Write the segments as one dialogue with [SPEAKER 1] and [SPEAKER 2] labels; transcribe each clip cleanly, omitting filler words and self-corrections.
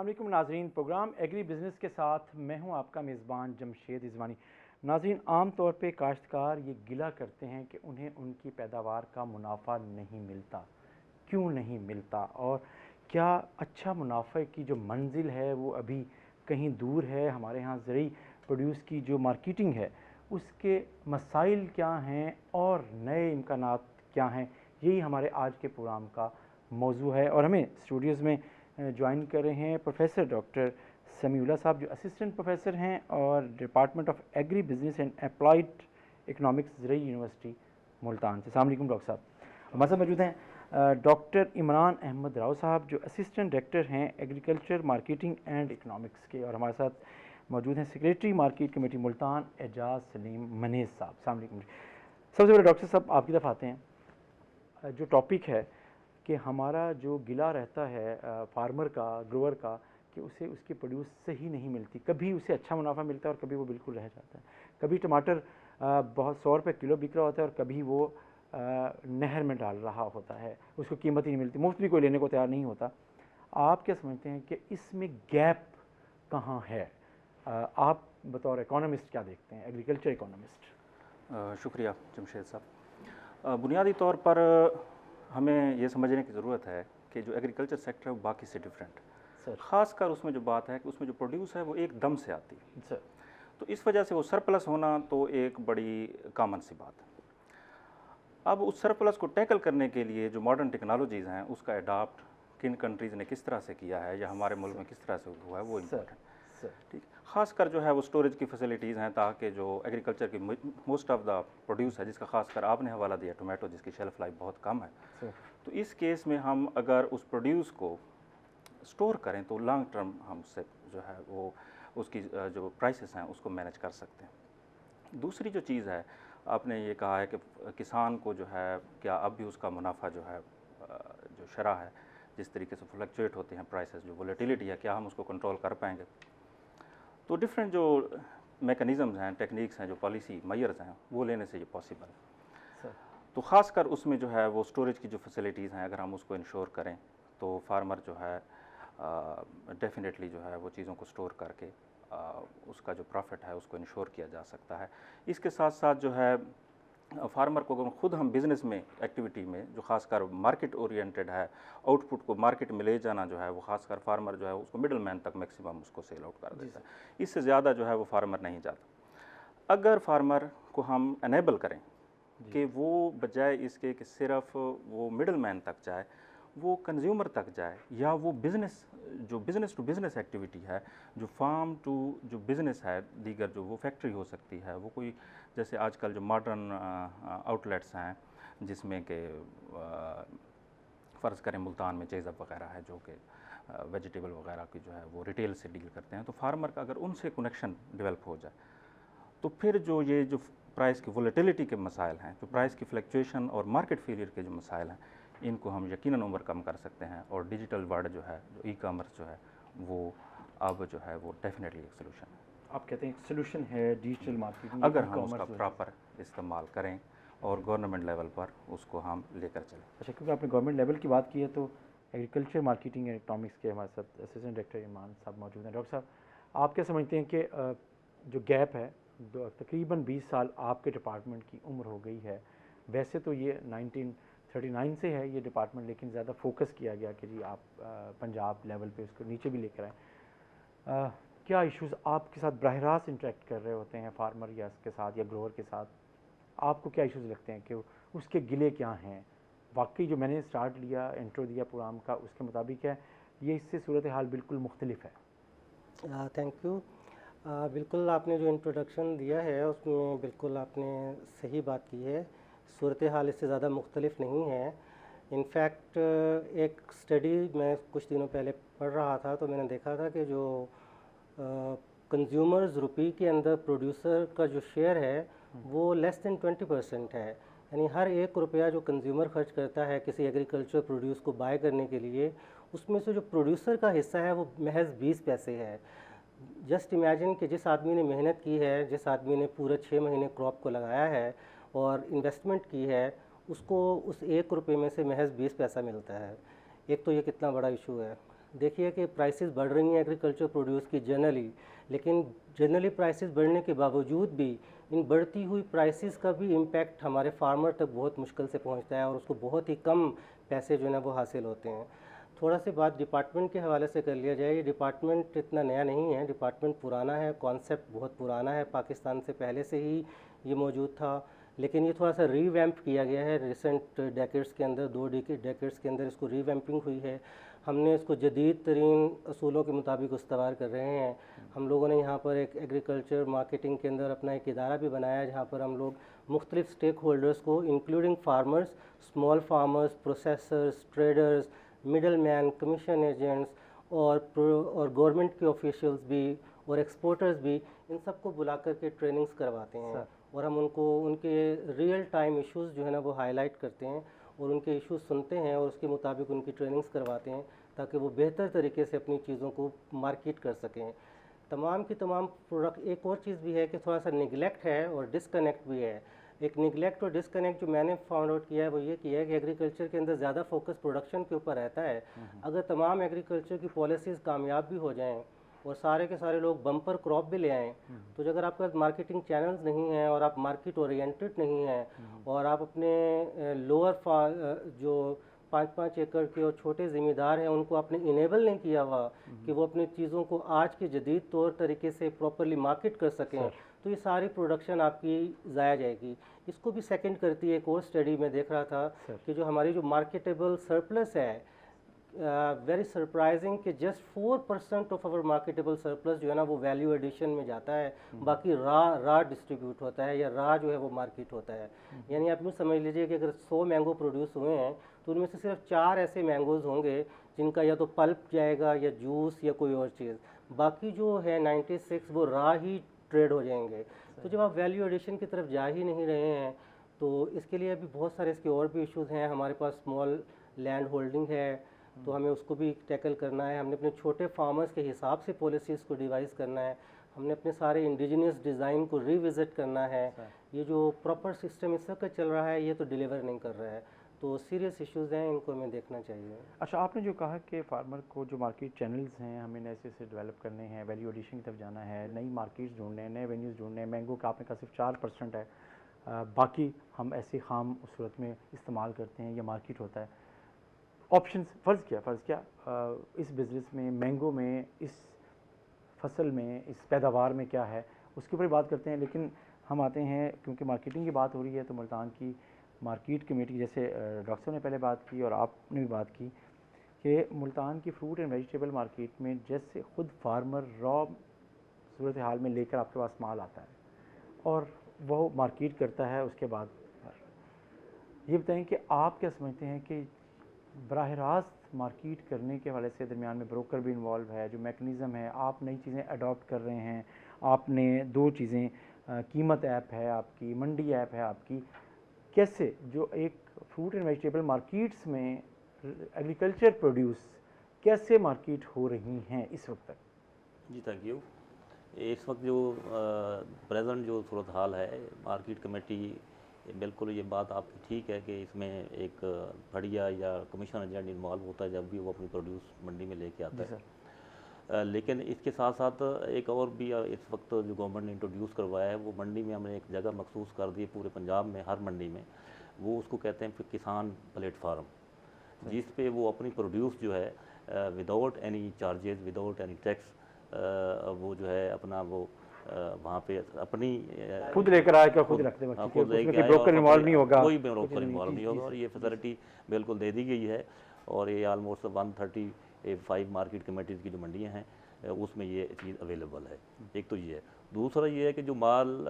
[SPEAKER 1] अस्सलाम वालेकुम नाज़रीन, प्रोग्राम एग्री बिज़नेस के साथ मैं हूं आपका मेज़बान जमशेद रिजवानी। नाज़रीन, आम तौर पे काश्तकार ये गिला करते हैं कि उन्हें उनकी पैदावार का मुनाफा नहीं मिलता। क्यों नहीं मिलता और क्या अच्छा मुनाफे की जो मंजिल है वो अभी कहीं दूर है? हमारे यहाँ ज़रूरी प्रोड्यूस की जो मार्केटिंग है उसके मसाइल क्या हैं और नए इम्कानात क्या हैं, यही हमारे आज के प्रोग्राम का मौजू है। और हमें स्टूडियोज़ में ज्वाइन कर रहे हैं प्रोफेसर डॉक्टर समीउल्लाह साहब, जो असिस्टेंट प्रोफेसर हैं और department of agri business and applied economics ज़रूरी यूनिवर्सिटी मुल्तान से। अस्सलाम वालेकुम डॉक्टर साहब। हमारे साथ मौजूद हैं डॉक्टर इमरान अहमद राव साहब, जो असिस्टेंट डायरेक्टर हैं एग्रीकल्चर मार्केटिंग एंड इकनॉमिक्स के, और हमारे साथ मौजूद हैं secretary market committee Multan Ejaz Saleem Maniz साहब। अस्सलाम वालेकुम। सबसे पहले डॉक्टर साहब आपकी तरफ आते हैं। जो टॉपिक है कि हमारा जो गिला रहता है फार्मर का, ग्रोअर का, कि उसे उसकी प्रोड्यूस सही नहीं मिलती। कभी उसे अच्छा मुनाफा मिलता है और कभी वो बिल्कुल रह जाता है। कभी टमाटर बहुत 100 रुपये किलो बिक रहा होता है और कभी वो नहर में डाल रहा होता है, उसको कीमत ही नहीं मिलती, मुफ्त भी कोई लेने को तैयार नहीं होता। आप क्या समझते हैं कि इसमें गैप कहाँ है? आप बतौर इकोनॉमिस्ट क्या देखते हैं, एग्रीकल्चर इकोनॉमिस्ट?
[SPEAKER 2] शुक्रिया जमशेद साहब। बुनियादी तौर पर हमें ये समझने की ज़रूरत है कि जो एग्रीकल्चर सेक्टर है वो बाकी से डिफरेंट है। ख़ासकर उसमें जो बात है कि उसमें जो प्रोड्यूस है वो एक दम से आती है सर। तो इस वजह से वो सरप्लस होना तो एक बड़ी कॉमन सी बात है। अब उस सरप्लस को टैकल करने के लिए जो मॉडर्न टेक्नोलॉजीज़ हैं उसका अडाप्ट किन कंट्रीज़ ने किस तरह से किया है या हमारे मुल्क में किस तरह से हुआ है वो इम्पोर्टेंट। ठीक, खासकर जो है वो स्टोरेज की फैसिलिटीज़ हैं, ताकि जो एग्रीकल्चर की मोस्ट ऑफ द प्रोड्यूस है, जिसका खासकर आपने हवाला दिया टोमेटो, जिसकी शेल्फ लाइफ बहुत कम है, तो इस केस में हम अगर उस प्रोड्यूस को स्टोर करें तो लॉन्ग टर्म हम उससे जो है वो उसकी जो प्राइसेस हैं उसको मैनेज कर सकते हैं। दूसरी जो चीज़ है, आपने ये कहा है कि किसान को जो है क्या अब भी उसका मुनाफा जो है जो शरह है, जिस तरीके से फ्लक्चुएट होते हैं प्राइसेस, जो वोलेटिलिटी है, क्या हम उसको कंट्रोल कर पाएंगे? तो डिफरेंट जो मैकेनिज़म्स हैं, टेक्निक्स हैं, जो पॉलिसी मेयर्स हैं, वो लेने से ये पॉसिबल है। तो ख़ासकर उसमें जो है वो स्टोरेज की जो फैसिलिटीज़ हैं, अगर हम उसको इंश्योर करें तो फार्मर जो है डेफिनेटली जो है वो चीज़ों को स्टोर करके उसका जो प्रॉफिट है उसको इंश्योर किया जा सकता है। इसके साथ साथ जो है फार्मर को खुद हम बिज़नेस में एक्टिविटी में जो खासकर मार्केट ओरिएंटेड है, आउटपुट को मार्केट में ले जाना जो है वो खासकर फार्मर जो है उसको मिडल मैन तक मैक्सिमम उसको सेल आउट कर देता है। इससे ज़्यादा जो है वो फार्मर नहीं जाता। अगर फार्मर को हम एनेबल करें कि वो बजाय इसके कि सिर्फ वो मिडल मैन तक जाए, वो कंज्यूमर तक जाए, या वो बिज़नेस जो बिज़नेस टू बिज़नेस एक्टिविटी है, जो फार्म टू जो बिज़नेस है, दीगर जो वो फैक्ट्री हो सकती है, वो कोई जैसे आजकल जो मॉडर्न आउटलेट्स हैं जिसमें कि फ़र्ज़ करें मुल्तान में चेज़अप वगैरह है जो कि वेजिटेबल वगैरह की जो है वो रिटेल से डील करते हैं, तो फार्मर का अगर उनसे कनेक्शन डेवलप हो जाए तो फिर जो ये जो प्राइस की वोलेटिलिटी के मसाइल हैं, जो प्राइस की फ्लक्चुएशन और मार्केट फेलियर के जो मसाइल हैं, इनको हम यकीनन ओवरकम कर सकते हैं। और डिजिटल वर्ल्ड जो है, जो ई कॉमर्स जो है, वो अब जो है वो डेफिनेटली एक सोल्यूशन है।
[SPEAKER 1] आप कहते हैं एक सोल्यूशन है डिजिटल मार्केटिंग,
[SPEAKER 2] अगर हम उसका प्रॉपर इस्तेमाल करें और गवर्नमेंट लेवल पर उसको हम लेकर चलें।
[SPEAKER 1] अच्छा, क्योंकि आपने गवर्नमेंट लेवल की बात की है तो एग्रीकल्चर मार्केटिंग एंड इकनॉमिक्स के हमारे साथ असिस्टेंट डायरेक्टर इमरान साहब मौजूद हैं। डॉक्टर साहब, आप क्या समझते हैं कि जो गैप है, तकरीबन 20 साल आपके डिपार्टमेंट की उम्र हो गई है, वैसे तो ये 1939 से है ये डिपार्टमेंट, लेकिन ज़्यादा फोकस किया गया कि जी आप पंजाब लेवल पे उसको नीचे भी लेकर आए। क्या इश्यूज़ आपके साथ बराह रास्त इंटरेक्ट कर रहे होते हैं फार्मर या इसके साथ या ग्रोअर के साथ? आपको क्या इश्यूज़ लगते हैं कि उसके गिले क्या हैं? वाकई जो मैंने स्टार्ट लिया, इंट्रो दिया प्रोग्राम का, उसके मुताबिक है ये, इससे सूरत हाल बिल्कुल मुख्तलिफ है?
[SPEAKER 3] Thank you. बिल्कुल आपने जो इंट्रोडक्शन दिया है उसमें बिल्कुल आपने सही बात की है। सूरत हाल इससे ज़्यादा मुख्तलिफ नहीं है। इनफैक्ट एक स्टडी मैं कुछ दिनों पहले पढ़ रहा था तो मैंने देखा था कि जो कंज्यूमर्स रुपी के अंदर प्रोड्यूसर का जो शेयर है वो लेस देन 20% है। यानी हर 1 रुपया जो कंज्यूमर खर्च करता है किसी एग्रीकल्चर प्रोड्यूस को बाय करने के लिए, उसमें से जो प्रोड्यूसर का हिस्सा है वो महज 20 पैसे है। जस्ट इमेजिन कि जिस आदमी ने मेहनत की है, जिस आदमी ने पूरे 6 महीने क्रॉप को लगाया है और इन्वेस्टमेंट की है, उसको उस 1 रुपये में से महज 20 पैसा मिलता है। एक तो ये कितना बड़ा इशू है। देखिए कि प्राइसेस बढ़ रही हैं एग्रीकल्चर प्रोड्यूस की जनरली, लेकिन जनरली प्राइसेस बढ़ने के बावजूद भी इन बढ़ती हुई प्राइसेस का भी इम्पैक्ट हमारे फार्मर तक बहुत मुश्किल से पहुंचता है और उसको बहुत ही कम पैसे जो है ना वो हासिल होते हैं। थोड़ा सी बात डिपार्टमेंट के हवाले से कर लिया जाए। ये डिपार्टमेंट इतना नया नहीं है, डिपार्टमेंट पुराना है, कॉन्सेप्ट बहुत पुराना है, पाकिस्तान से पहले से ही ये मौजूद था, लेकिन ये थोड़ा सा रीवैम्प किया गया है रिसेंट डेकेड्स के अंदर, 2 डेकेड्स के अंदर इसको रीवैम्पिंग हुई है। हमने इसको जदीद तरीन असूलों के मुताबिक इस्तेमाल कर रहे हैं। हम लोगों ने यहाँ पर एक एग्रीकल्चर मार्केटिंग के अंदर अपना एक इदारा भी बनाया है, जहाँ पर हम लोग मुख्तलिफ स्टेक होल्डर्स को including farmers, small farmers, processors, traders, middle man, commission agents और गवर्नमेंट के ऑफिशियल्स भी और एक्सपोर्टर्स भी, इन सबको बुला करके ट्रेनिंग्स करवाते हैं और हम उनको उनके रियल टाइम इश्यूज़ जो है ना वो हाईलाइट करते हैं और उनके इश्यूज़ सुनते हैं और उसके मुताबिक उनकी ट्रेनिंग्स करवाते हैं ताकि वो बेहतर तरीके से अपनी चीज़ों को मार्केट कर सकें। तमाम की तमाम प्रोडक्ट, एक और चीज़ भी है कि थोड़ा सा निगलेक्ट है और डिसकनेक्ट भी है। एक निगलेक्ट और डिसकनेक्ट जो मैंने फाउंड आउट किया है वो ये किया है कि एग्रीकल्चर के अंदर ज़्यादा फोकस प्रोडक्शन के ऊपर रहता है। अगर तमाम एग्रीकल्चर की पॉलिसीज़ कामयाब भी हो जाएँ और सारे के सारे लोग बम्पर क्रॉप भी ले आएँ, तो अगर आपके पास मार्केटिंग चैनल्स नहीं हैं और आप मार्केट ओरिएंटेड नहीं हैं और आप अपने लोअर जो 5-5 एकड़ के और छोटे ज़मींदार हैं उनको आपने इनेबल नहीं किया हुआ कि वो अपनी चीज़ों को आज के जदीद तौर तरीके से प्रॉपरली मार्केट कर सकें, तो ये सारी प्रोडक्शन आपकी ज़ाया जाएगी। इसको भी सेकंड करती है एक और स्टडी में देख रहा था कि जो हमारी जो मार्केटेबल सरप्लस है, वेरी सरप्राइजिंग कि just 4% of our marketable surplus जो है ना वो वैल्यू एडिशन में जाता है, बाकी रा डिस्ट्रीब्यूट होता है या रा जो है वो मार्केट होता है। यानी आप यूँ समझ लीजिए कि अगर 100 मैंगो प्रोड्यूस हुए हैं तो उनमें से सिर्फ 4 ऐसे मैंगोज़ होंगे जिनका या तो पल्प जाएगा या जूस या कोई और चीज़, बाकी जो है 96 वो रा ही ट्रेड हो जाएंगे। तो जब आप वैल्यू एडिशन की तरफ जा ही नहीं रहे हैं तो इसके लिए अभी बहुत सारे इसके और भी इश्यूज़ हैं। हमारे पास स्मॉल लैंड होल्डिंग है तो हमें उसको भी टैकल करना है, हमने अपने छोटे फार्मर्स के हिसाब से पॉलिसीज़ को डिवाइस करना है, हमने अपने सारे इंडिजिनियस डिज़ाइन को रिविज़िट करना है। ये जो प्रॉपर सिस्टम इस वक्त चल रहा है ये तो डिलीवर नहीं कर रहा है, तो सीरियस इश्यूज़ हैं, इनको हमें देखना चाहिए।
[SPEAKER 1] अच्छा, आपने जो कहा कि फार्मर को जो मार्केट चैनल्स हैं हमें नए से डेवलप करने हैं, वैल्यू एडिशन की तरफ जाना है, नई मार्केट्स ढूंढने हैं, नए वेन्यूज़ ढूंढने हैं। मैंगो का आपने कहा सिर्फ 4% है, बाकी हम ऐसे खाम सूरत में इस्तेमाल करते हैं, ये मार्केट होता है। ऑप्शंस फ़र्ज़ किया इस बिज़नेस में, मैंगो में, इस फसल में, इस पैदावार में क्या है उसके ऊपर बात करते हैं। लेकिन हम आते हैं, क्योंकि मार्केटिंग की बात हो रही है, तो मुल्तान की मार्केट कमेटी, जैसे डॉक्टर साहब ने पहले बात की और आपने भी बात की कि मुल्तान की फ्रूट एंड वेजिटेबल मार्केट में जैसे ख़ुद फार्मर रॉ सूरत हाल में लेकर आपके पास माल आता है और वह मार्केट करता है, उसके बाद ये बताएं कि आप क्या समझते हैं कि बराह रास्त मार्केट करने के हवाले से दरमियान में ब्रोकर भी इन्वॉल्व है, जो मैकेनिज़्म है, आप नई चीज़ें अडॉप्ट कर रहे हैं, आपने 2 चीज़ें, कीमत ऐप है आपकी, मंडी ऐप है आपकी, कैसे जो एक फ्रूट एंड वेजिटेबल मार्केट्स में एग्रीकल्चर प्रोड्यूस कैसे मार्केट हो रही हैं इस वक्त तक?
[SPEAKER 4] जी थैंक यू। इस वक्त जो प्रेजेंट जो सूरत हाल है, मार्केट कमेटी, बिल्कुल ये बात आपकी ठीक है कि इसमें एक फड़िया या कमीशन एजेंट इन्वॉल्व होता है जब भी वो अपनी प्रोड्यूस मंडी में लेके आता है। लेकिन इसके साथ साथ एक और भी इस वक्त जो गवर्नमेंट ने इंट्रोड्यूस करवाया है, वो मंडी में हमने एक जगह मखसूस कर दी है पूरे पंजाब में, हर मंडी में, वो उसको कहते हैं किसान प्लेटफार्म, जिस पे वो अपनी प्रोड्यूस जो है without any charges, without any tax, वो जो है अपना वो वहाँ पे अपनी
[SPEAKER 1] खुद लेकर आएगा, खुद रख देगा, ब्रोकर इन्वॉल्व नहीं होगा,
[SPEAKER 4] कोई ब्रोकर इन्वॉल्व नहीं होगा, और ये फैसिलिटी बिल्कुल दे दी गई है। और ये आलमोस्ट 135 मार्केट कमेटीज़ की जो मंडियाँ हैं उसमें ये चीज़ अवेलेबल है। एक तो ये है। दूसरा ये है कि जो माल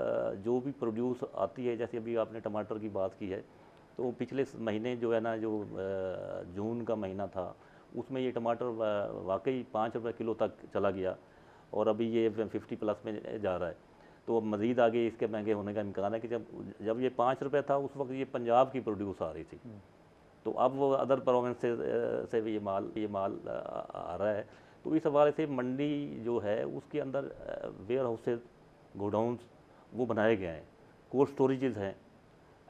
[SPEAKER 4] जो भी प्रोड्यूस आती है, जैसे अभी आपने टमाटर की बात की है, तो पिछले महीने जो है ना, जो जून का महीना था, उसमें ये टमाटर वाकई 5 रुपये किलो तक चला गया और अभी ये 50+ में जा रहा है। तो मज़ीद आगे इसके महंगे होने का इम्कान है कि जब ये 5 रुपये था उस वक्त ये पंजाब की प्रोड्यूस आ रही थी, तो अब वो अदर प्रोविंस से भी ये माल आ रहा है। तो इस हवाले से मंडी जो है उसके अंदर वेयर हाउसेज, गोडाउन्स वो बनाए गए हैं, कोल्ड स्टोरेजेस हैं।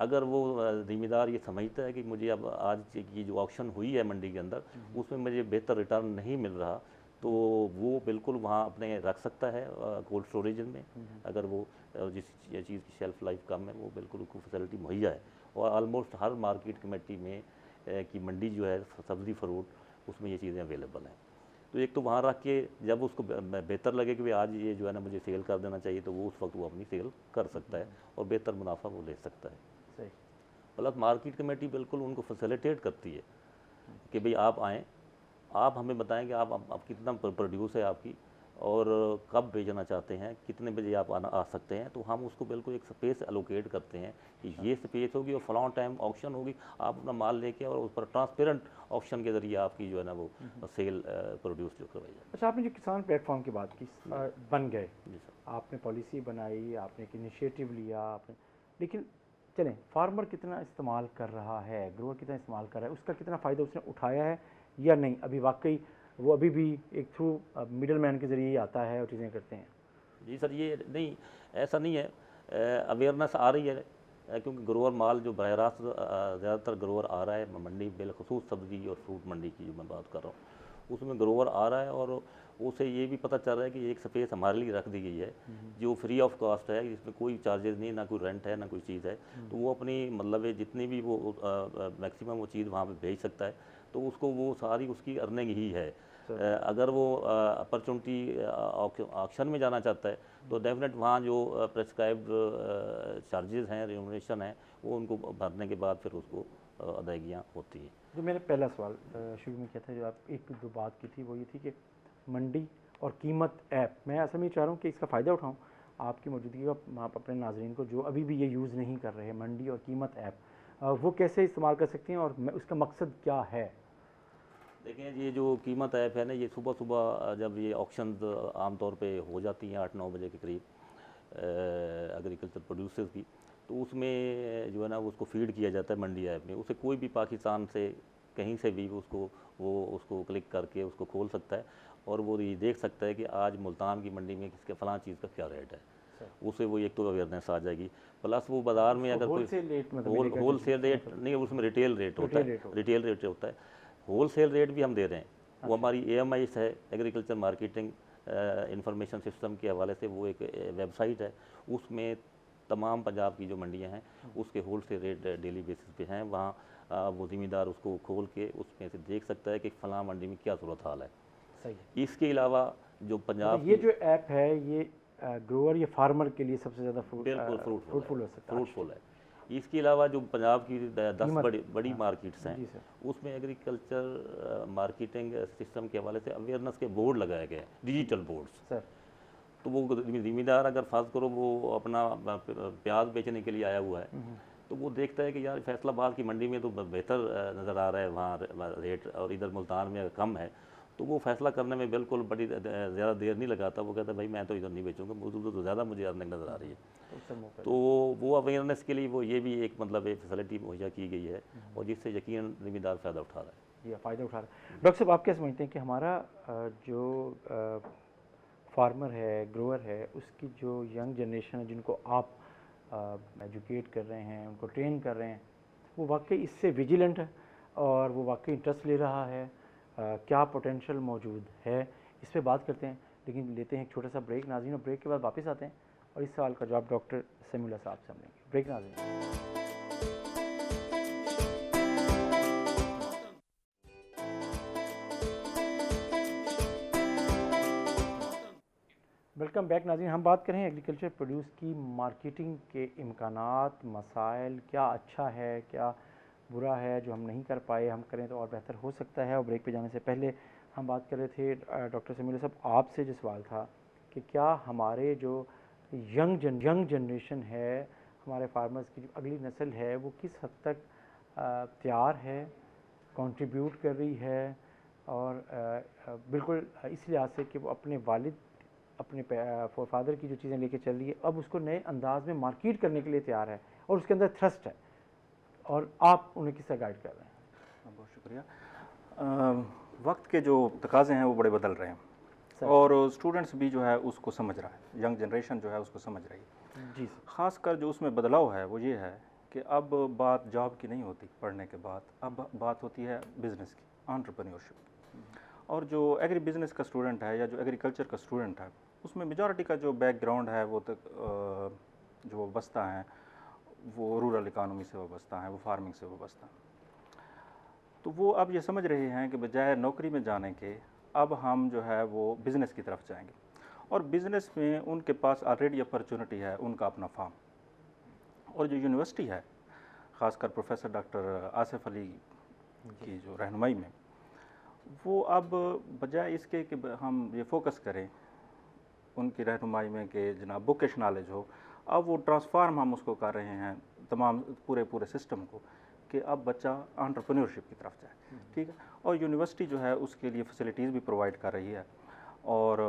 [SPEAKER 4] अगर वो ज़िम्मेदार ये समझता है कि मुझे अब आज की जो ऑक्शन हुई है मंडी के अंदर उसमें मुझे बेहतर रिटर्न नहीं मिल रहा, तो वो बिल्कुल वहाँ अपने रख सकता है कोल्ड स्टोरेज में। अगर वो जिस चीज़ की शेल्फ लाइफ कम है वो बिल्कुल उसको फैसिलिटी मुहैया है। और ऑलमोस्ट हर मार्केट कमेटी में की मंडी जो है सब्ज़ी फ्रूट उसमें ये चीज़ें अवेलेबल हैं। तो एक तो वहाँ रख के जब उसको बेहतर लगे कि भाई आज ये जो है ना मुझे सेल कर देना चाहिए, तो वो उस वक्त वो अपनी सेल कर सकता है और बेहतर मुनाफा वो ले सकता है।
[SPEAKER 1] सही।
[SPEAKER 4] प्लस मार्केट कमेटी बिल्कुल उनको फैसिलिटेट करती है कि भाई आप आएँ, आप हमें बताएं कि आप कितना प्रोड्यूस है आपकी और कब बेचना चाहते हैं, कितने बजे आप आ सकते हैं, तो हम उसको बिल्कुल एक स्पेस एलोकेट करते हैं कि ये स्पेस होगी और फलां टाइम ऑक्शन होगी, आप अपना माल लेके और उस पर ट्रांसपेरेंट ऑक्शन के ज़रिए आपकी जो है ना वो सेल प्रोड्यूस जो करवाई जाए।
[SPEAKER 1] अच्छा, आपने जो किसान प्लेटफॉर्म की बात की, बन गए,
[SPEAKER 4] जी सर।
[SPEAKER 1] आपने पॉलिसी बनाई, आपने एक इनिशिएटिव लिया, आपने, लेकिन चलें, फार्मर कितना इस्तेमाल कर रहा है, ग्रोअर कितना इस्तेमाल कर रहा है, उसका कितना फ़ायदा उसने उठाया है या नहीं? अभी वाकई वो अभी भी एक थ्रू मिडल मैन के ज़रिए ही आता है और चीज़ें करते हैं।
[SPEAKER 4] जी सर, ये नहीं, ऐसा नहीं है, अवेयरनेस आ रही है क्योंकि ग्रोअर माल जो बरह रास्त ज़्यादातर ग्रोअर आ रहा है मंडी, बिलखसूस सब्ज़ी और फ्रूट मंडी की जो मैं बात कर रहा हूँ उसमें ग्रोअर आ रहा है और उसे ये भी पता चल रहा है कि एक स्पेस हमारे लिए रख दी गई है जो फ्री ऑफ कॉस्ट है, जिसमें कोई चार्जेस नहीं, ना कोई रेंट है, ना कोई चीज़ है। तो वो अपनी मतलब जितनी भी वो मैक्सिमम वो चीज़ वहाँ पे भेज सकता है, तो उसको वो सारी उसकी अर्निंग ही है। अगर वो अपॉर्चुनिटी ऑक्शन में जाना चाहता है तो डेफिनेट वहाँ जो प्रेस्क्राइब्ड चार्जेस हैं, रेम्यूनरेशन है, वो उनको भरने के बाद फिर उसको अदायगियाँ होती हैं।
[SPEAKER 1] जो मैंने पहला सवाल शुरू में किया था, जो आप एक दो बात की थी, वो ये थी कि मंडी और कीमत ऐप, मैं असल में चाह रहा हूँ कि इसका फ़ायदा उठाऊँ आपकी मौजूदगी का, आप अपने नाजरीन को जो अभी भी ये यूज़ नहीं कर रहे हैं मंडी और कीमत ऐप, वो कैसे इस्तेमाल कर सकते हैं और उसका मकसद क्या है?
[SPEAKER 4] देखिए, ये जो कीमत ऐप है ना, ये सुबह सुबह जब ये ऑक्शन आमतौर पे हो जाती हैं 8-9 बजे के करीब एग्रीकल्चर प्रोड्यूसर्स की, तो उसमें जो है ना उसको फीड किया जाता है मंडी ऐप में। उसे कोई भी पाकिस्तान से कहीं से भी उसको क्लिक करके उसको खोल सकता है और वो ये देख सकता है कि आज मुल्तान की मंडी में किसके फलां चीज़ का क्या रेट है। उसे वो एक तो अवेयरनेस आ जाएगी, प्लस वो बाज़ार में अगर कोई होल सेल रेट नहीं, उसमें रिटेल रेट होता है, रिटेल रेट होता है। होल सेल रेट भी हम दे रहे हैं। वो हमारी AMIS है, एग्रीकल्चर मार्केटिंग इंफॉर्मेशन सिस्टम के हवाले से वो एक वेबसाइट है, उसमें तमाम पंजाब की जो मंडियां हैं उसके wholesale rate daily basis पे हैं। वहाँ वो ज़िम्मेदार उसको खोल के उसमें से देख सकता है कि फ़लाँ मंडी में क्या सूरत हाल है। सही। इसके अलावा जो पंजाब
[SPEAKER 1] ये जो ऐप है ये ग्रोअर या फार्मर के लिए सबसे ज़्यादा
[SPEAKER 4] फ्रूटफुल है। इसके अलावा जो पंजाब की 10 बड़ी मार्केट्स हैं उसमें एग्रीकल्चर मार्केटिंग सिस्टम के हवाले से अवेयरनेस के बोर्ड लगाए गए हैं, डिजिटल बोर्ड्स। सर, तो वो ज़िम्मेदार अगर फ़र्ज़ करो वो अपना प्याज बेचने के लिए आया हुआ है, तो वो देखता है कि यार फैसलाबाद की मंडी में तो बेहतर नज़र आ रहा है वहाँ रेट और इधर मुल्तान में कम है, तो वो फैसला करने में बिल्कुल बड़ी ज़्यादा देर नहीं लगाता। वो कहता है भाई मैं तो इधर नहीं बेचूंगा, उधर तो ज़्यादा मुझे अर्निंग नज़र आ रही है। तो वो अवेयरनेस के लिए वो ये भी एक मतलब एक फैसिलिटी मुहैया की गई है और जिससे यकीन ज़िम्मेदार फ़ायदा उठा रहा है।
[SPEAKER 1] ये फ़ायदा उठा रहा है। डॉक्टर साहब, आप क्या समझते हैं कि हमारा जो फार्मर है, ग्रोअर है, उसकी जो यंग जनरेशन है जिनको आप एजुकेट कर रहे हैं, उनको ट्रेन कर रहे हैं, वो वाकई इससे विजिलेंट है और वो वाकई इंटरेस्ट ले रहा है? क्या पोटेंशियल मौजूद है, इस पर बात करते हैं, लेकिन लेते हैं एक छोटा सा ब्रेक नाज़रीन, और ब्रेक के बाद वापस आते हैं और इस सवाल का जवाब डॉक्टर समीउल्लाह साहब से हम लेंगे। ब्रेक नाज़रीन। वेलकम बैक नाज़रीन। हम बात करें एग्रीकल्चर प्रोड्यूस की मार्केटिंग के इम्कानात, मसाइल, क्या अच्छा है, क्या बुरा है, जो हम नहीं कर पाए हम करें तो और बेहतर हो सकता है। और ब्रेक पे जाने से पहले हम बात कर रहे थे डॉक्टर समीउल्लाह साहब, आपसे जो सवाल था कि क्या हमारे जो यंग जनरेशन है, हमारे फार्मर्स की जो अगली नस्ल है, वो किस हद तक तैयार है, कंट्रीब्यूट कर रही है, और बिल्कुल इस लिहाज से कि वो अपने वालिद, अपने फादर की जो चीज़ें लेके चल रही है, अब उसको नए अंदाज में मार्केट करने के लिए तैयार है और उसके अंदर थ्रस्ट है, और आप उन्हें किससे गाइड कर रहे हैं?
[SPEAKER 2] बहुत शुक्रिया। वक्त के जो तकाज़े हैं वो बड़े बदल रहे हैं और स्टूडेंट्स भी जो है उसको समझ रहा है, यंग जनरेशन जो है उसको समझ रही है। जी, ख़ासकर जो उसमें बदलाव है वो ये है कि अब बात जॉब की नहीं होती पढ़ने के बाद, अब बात होती है बिज़नेस की, एंटरप्रेन्योरशिप की। और जो एग्री बिज़नेस का स्टूडेंट है या जो एग्रीकल्चर का स्टूडेंट है, उसमें मेजॉरिटी का जो बैकग्राउंड है वो तक जो वाबस्ता है वो रूरल इकानमी से वाबस्ता है, वो फार्मिंग से वाबस्ता है। तो वो अब ये समझ रहे हैं कि बजाय नौकरी में जाने के अब हम जो है वो बिज़नेस की तरफ जाएंगे, और बिज़नेस में उनके पास ऑलरेडी अपॉर्चुनिटी है, उनका अपना फार्म। और जो यूनिवर्सिटी है, ख़ासकर प्रोफेसर डॉक्टर आसिफ अली की जो रहनुमाई में, वो अब बजाय इसके कि हम ये फोकस करें उनकी रहनुमाई में कि जनाब बुकिश नॉलेज हो, अब वो ट्रांसफार्म हम उसको कर रहे हैं तमाम पूरे सिस्टम को, कि अब बच्चा एंटरप्रेन्योरशिप की तरफ जाए। ठीक है, और यूनिवर्सिटी जो है उसके लिए फैसिलिटीज़ भी प्रोवाइड कर रही है, और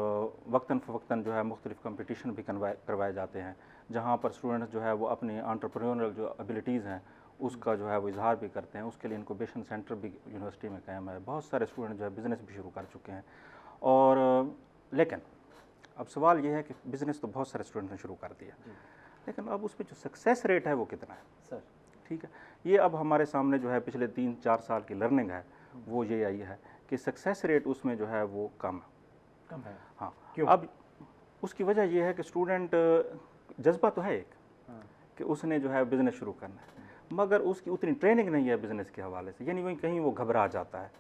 [SPEAKER 2] वक्तन फ़वक्तन जो है मुख्तलिफ़ कंपटीशन भी करवाए जाते हैं, जहाँ पर स्टूडेंट्स जो है वो अपनी एंटरप्रेन्योरल जो एबिलिटीज़ हैं उसका जो है वो इजहार भी करते हैं। उसके लिए इनक्यूबेशन सेंटर भी यूनिवर्सिटी में कायम है, बहुत सारे स्टूडेंट जो है बिज़नेस भी शुरू कर चुके हैं। और लेकिन अब सवाल ये है कि बिज़नेस तो बहुत सारे स्टूडेंट्स ने शुरू कर दिया, लेकिन अब उस पर जो सक्सेस रेट है वो कितना है
[SPEAKER 1] सर?
[SPEAKER 2] ठीक है, ये अब हमारे सामने जो है पिछले 3-4 साल की लर्निंग है वो ये आई है कि सक्सेस रेट उसमें जो है वो कम
[SPEAKER 1] है।
[SPEAKER 2] हाँ,
[SPEAKER 1] क्यों?
[SPEAKER 2] अब उसकी वजह ये है कि स्टूडेंट जज्बा तो है एक कि उसने जो है बिज़नेस शुरू करना है, मगर उसकी उतनी ट्रेनिंग नहीं है बिज़नेस के हवाले से, यानी वहीं कहीं वो घबरा जाता है,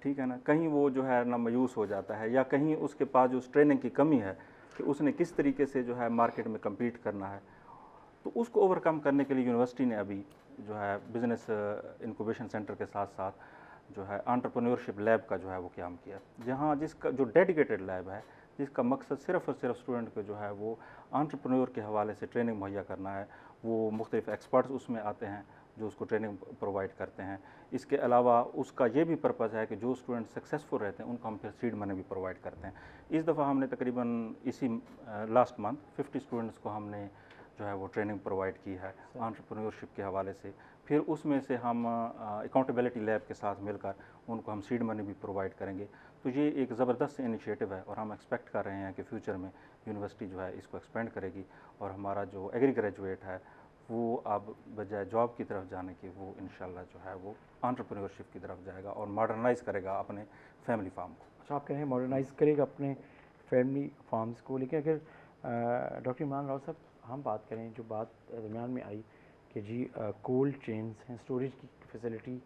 [SPEAKER 2] ठीक है ना, कहीं वो जो है ना मायूस हो जाता है, या कहीं उसके पास जो ट्रेनिंग की कमी है कि उसने किस तरीके से जो है मार्केट में कम्पीट करना है। तो उसको ओवरकम करने के लिए यूनिवर्सिटी ने अभी जो है बिज़नेस इनक्यूबेशन सेंटर के साथ साथ जो है एंटरप्रेन्योरशिप लैब का जो है वो काम किया, जहाँ जिसका जो डेडिकेटेड लैब है, जिसका मकसद सिर्फ़ और सिर्फ स्टूडेंट को जो है वो एंटरप्रेन्योर के हवाले से ट्रेनिंग मुहैया करना है। वो मुख्तलिफ़ एक्सपर्ट्स उसमें आते हैं जो उसको ट्रेनिंग प्रोवाइड करते हैं। इसके अलावा उसका ये भी पर्पज़ है कि जो स्टूडेंट सक्सेसफुल रहते हैं उनको हम फिर सीड मनी भी प्रोवाइड करते हैं। इस दफ़ा हमने तकरीबन इसी लास्ट मंथ 50 स्टूडेंट्स को हमने जो है वो ट्रेनिंग प्रोवाइड की है एंटरप्रेन्योरशिप के हवाले से। फिर उसमें से हम अकाउंटेबिलिटी लैब के साथ मिलकर उनको हम सीड मनी भी प्रोवाइड करेंगे। तो ये एक ज़बरदस्त इनिशिएटिव है, और हम एक्सपेक्ट कर रहे हैं कि फ्यूचर में यूनिवर्सिटी जो है इसको एक्सपेंड करेगी, और हमारा जो एग्री ग्रेजुएट है वो अब बजाय जॉब की तरफ जाने के वो इंशाल्लाह जो है वो एंटरप्रेन्योरशिप की तरफ जाएगा और मॉडर्नाइज़ करेगा अपने फैमिली फार्म को।
[SPEAKER 1] अच्छा, आप कह रहे हैं मॉडर्नाइज़ करेगा अपने फैमिली फार्म्स को, लेकिन अगर डॉक्टर इमरान राव साहब हम बात करें, जो बात दरमियान में आई कि जी कोल्ड चेन्स हैं, स्टोरेज की फैसिलिटी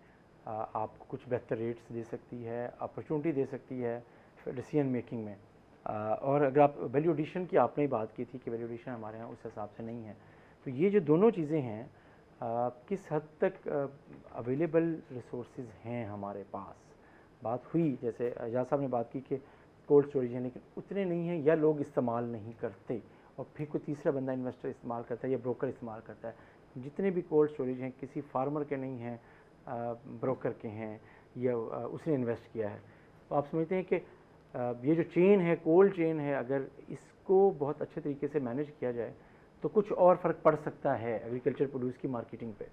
[SPEAKER 1] आपको कुछ बेहतर रेट्स दे सकती है, अपॉर्चुनिटी दे सकती है डिसीजन मेकिंग में, और अगर आप वैल्यू एडिशन की आपने ही बात की थी कि वैल्यू एडिशन हमारे यहाँ उस हिसाब से नहीं है, तो ये जो दोनों चीज़ें हैं किस हद तक अवेलेबल रिसोर्सेज हैं हमारे पास? बात हुई जैसे एजाज साहब ने बात की कि कोल्ड स्टोरेज हैं, लेकिन उतने नहीं हैं या लोग इस्तेमाल नहीं करते, और फिर कोई तीसरा बंदा इन्वेस्टर इस्तेमाल करता है या ब्रोकर इस्तेमाल करता है। जितने भी कोल्ड स्टोरेज हैं किसी फार्मर के नहीं हैं, ब्रोकर के हैं, या उसने इन्वेस्ट किया है। तो आप समझते हैं कि ये जो चेन है, कोल्ड चेन है, अगर इसको बहुत अच्छे तरीके से मैनेज किया जाए तो कुछ और फ़र्क पड़ सकता है एग्रीकल्चर प्रोड्यूस की मार्केटिंग पे,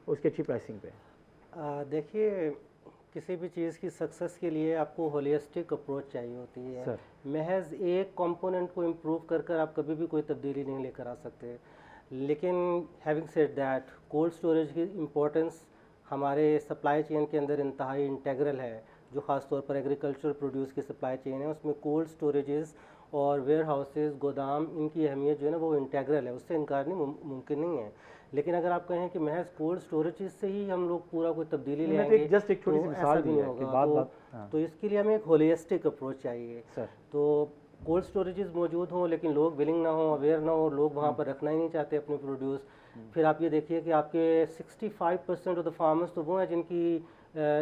[SPEAKER 1] उसकी अच्छी प्राइसिंग पे?
[SPEAKER 3] देखिए, किसी भी चीज़ की सक्सेस के लिए आपको होलिस्टिक अप्रोच चाहिए होती है
[SPEAKER 1] सर।
[SPEAKER 3] महज एक कंपोनेंट को इम्प्रूव कर आप कभी भी कोई तब्दीली नहीं लेकर आ सकते। लेकिन having said that, cold storage की इम्पोर्टेंस हमारे सप्लाई चेन के अंदर इंतहाई इंटेग्रल है। जो ख़ास तौर पर एग्रीकल्चर प्रोड्यूस की सप्लाई चेन है उसमें कोल्ड स्टोरेजेस और वेयर हाउसेज, गोदाम, इनकी अहमियत जो है ना वो इंटेग्रल है, उससे इनकार नहीं मुमकिन नहीं है। लेकिन अगर आप कहें कि महज कोल्ड स्टोरेजेस से ही हम लोग पूरा कोई तब्दीली ले आएंगे,
[SPEAKER 1] जस्ट एक छोटी सी मिसाल
[SPEAKER 3] भी नहीं होगा। तो इसके लिए हमें एक होलिस्टिक अप्रोच चाहिए
[SPEAKER 1] सर।
[SPEAKER 3] तो कोल्ड स्टोरेजेस मौजूद हों लेकिन लोग विलिंग ना हो, अवेयर ना हो, लोग वहाँ पर रखना ही नहीं चाहते अपने प्रोड्यूस। फिर आप ये देखिए कि आपके 65% ऑफ द फार्मर्स तो वो हैं जिनकी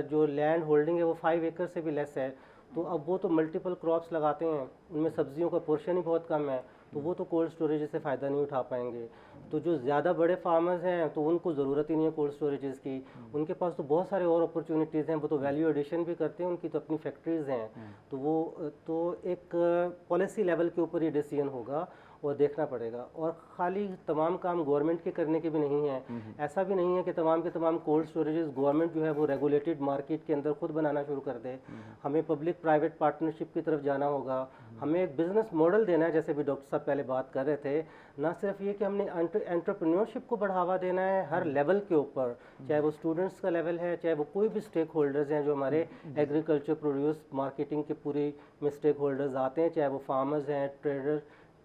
[SPEAKER 3] जो लैंड होल्डिंग है वो 5 एकड़ से भी लेस है। तो अब वो तो मल्टीपल क्रॉप्स लगाते हैं, उनमें सब्जियों का पोर्शन ही बहुत कम है, तो वो तो कोल्ड स्टोरेज से फ़ायदा नहीं उठा पाएंगे। तो जो ज़्यादा बड़े फार्मर्स हैं तो उनको ज़रूरत ही नहीं है कोल्ड स्टोरेजेस की, उनके पास तो बहुत सारे और अपॉर्चुनिटीज़ हैं, वो तो वैल्यू एडिशन भी करते हैं, उनकी तो अपनी फैक्ट्रीज़ हैं। तो वो तो एक पॉलिसी लेवल के ऊपर ये डिसीजन होगा, वो देखना पड़ेगा। और खाली तमाम काम गवर्नमेंट के करने के भी नहीं है, ऐसा भी नहीं है कि तमाम के तमाम कोल्ड स्टोरेजेस गवर्नमेंट जो है वो रेगुलेटेड मार्केट के अंदर खुद बनाना शुरू कर दे। हमें पब्लिक प्राइवेट पार्टनरशिप की तरफ जाना होगा, हमें एक बिजनेस मॉडल देना है, जैसे भी डॉक्टर साहब पहले बात कर रहे थे। ना सिर्फ ये कि हमने एंटरप्रेन्योरशिप को बढ़ावा देना है हर लेवल के ऊपर, चाहे वो स्टूडेंट्स का लेवल है, चाहे वो कोई भी स्टेक होल्डर्स हैं जो हमारे एग्रीकल्चर प्रोड्यूस मार्केटिंग के पूरे में स्टेक होल्डर्स आते हैं, चाहे वो फार्मर्स हैं,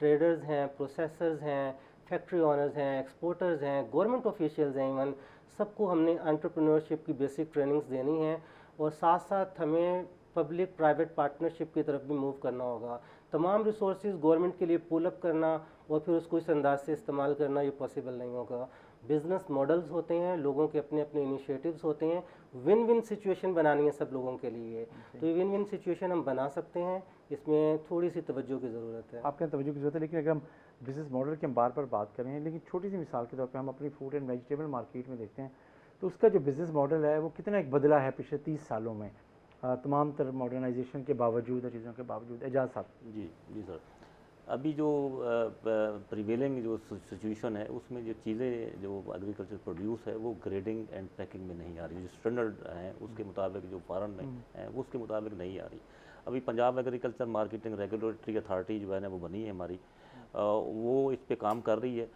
[SPEAKER 3] ट्रेडर्स हैं, प्रोसेसर्स हैं, फैक्ट्री ऑनर्स हैं, एक्सपोर्टर्स हैं, गवर्नमेंट ऑफिशियल्स हैं, इवन सबको हमने एंटरप्रेन्योरशिप की बेसिक ट्रेनिंग्स देनी है। और साथ साथ हमें पब्लिक प्राइवेट पार्टनरशिप की तरफ भी मूव करना होगा। तमाम रिसोर्सेज गवर्नमेंट के लिए पुल अप करना और फिर उसको इस अंदाज से इस्तेमाल करना ये पॉसिबल नहीं होगा। बिजनेस मॉडल्स होते हैं, लोगों के अपने अपने इनिशिएटिव्स होते हैं, विन विन सिचुएशन बनानी है सब लोगों के लिए। तो ये विन विन सिचुएशन हम बना सकते हैं, इसमें थोड़ी सी तवज्जो की ज़रूरत है।
[SPEAKER 1] आपके यहाँ तवज्जो की ज़रूरत है, लेकिन अगर हम बिज़नेस मॉडल की हम बार बार बात करें, लेकिन छोटी सी मिसाल के तौर पे हम अपनी फूड एंड वेजिटेबल मार्केट में देखते हैं तो उसका जो बिज़नेस मॉडल है वो कितना एक बदला है पिछले 30 सालों में, तमाम तरह मॉडर्नाइजेशन के बावजूद और चीज़ों के बावजूद। एजाज साहब।
[SPEAKER 4] जी जी सर, अभी जो प्रिवेलिंग जो सिचुएशन है उसमें जो चीज़ें जो एग्रीकल्चर प्रोड्यूस है वो ग्रेडिंग एंड पैकिंग में नहीं आ रही, जो स्टैंडर्ड हैं उसके मुताबिक जो फॉरेन में है उसके मुताबिक नहीं आ रही। अभी Punjab agriculture marketing regulatory authority जो है ना वो बनी है हमारी, वो इस पे काम कर रही है।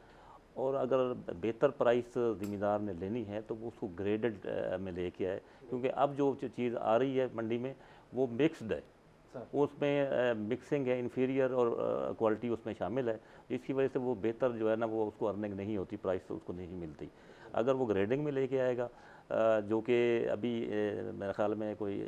[SPEAKER 4] और अगर बेहतर प्राइस ज़िम्मेदार ने लेनी है तो वो उसको ग्रेडेड में लेके आए, क्योंकि अब जो चीज़ आ रही है मंडी में वो मिक्सड है, उसमें मिक्सिंग है, इन्फीरियर और क्वालिटी उसमें शामिल है, जिसकी वजह से वो बेहतर जो है ना वो उसको अर्निंग नहीं होती, प्राइस उसको नहीं मिलती। अगर वो ग्रेडिंग में लेके आएगा, जो कि अभी मेरे ख्याल में कोई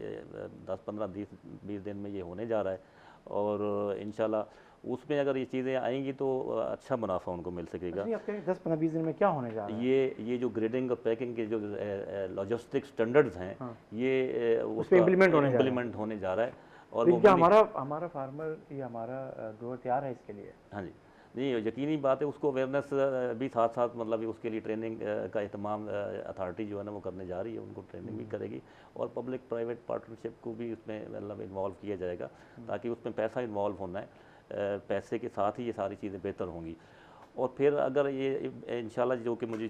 [SPEAKER 4] 10-15-20 दिन में ये होने जा रहा है, और इंशाल्लाह उसमें अगर ये चीज़ें आएंगी तो अच्छा मुनाफा उनको मिल सकेगा।
[SPEAKER 1] 10-15-20 दिन में क्या होने जा रहा है?
[SPEAKER 4] ये जो ग्रेडिंग और पैकिंग के जो लॉजिस्टिक स्टैंडर्ड्स हैं, ये
[SPEAKER 1] उसमें इम्प्लीमेंट
[SPEAKER 4] होने जा रहा है।
[SPEAKER 1] और क्या हमारा फार्मर या हमारा ग्रोअर तैयार है इसके लिए?
[SPEAKER 4] हाँ जी, नहीं यकीनी बात है, उसको अवेयरनेस भी साथ साथ मतलब उसके लिए ट्रेनिंग का एहतमाम अथॉरिटी जो है ना वो करने जा रही है, उनको ट्रेनिंग भी करेगी और पब्लिक प्राइवेट पार्टनरशिप को भी उसमें मतलब इन्वॉल्व किया जाएगा, ताकि उसमें पैसा इन्वॉल्व होना है, पैसे के साथ ही ये सारी चीज़ें बेहतर होंगी। और फिर अगर ये इंशाल्लाह जो कि मुझे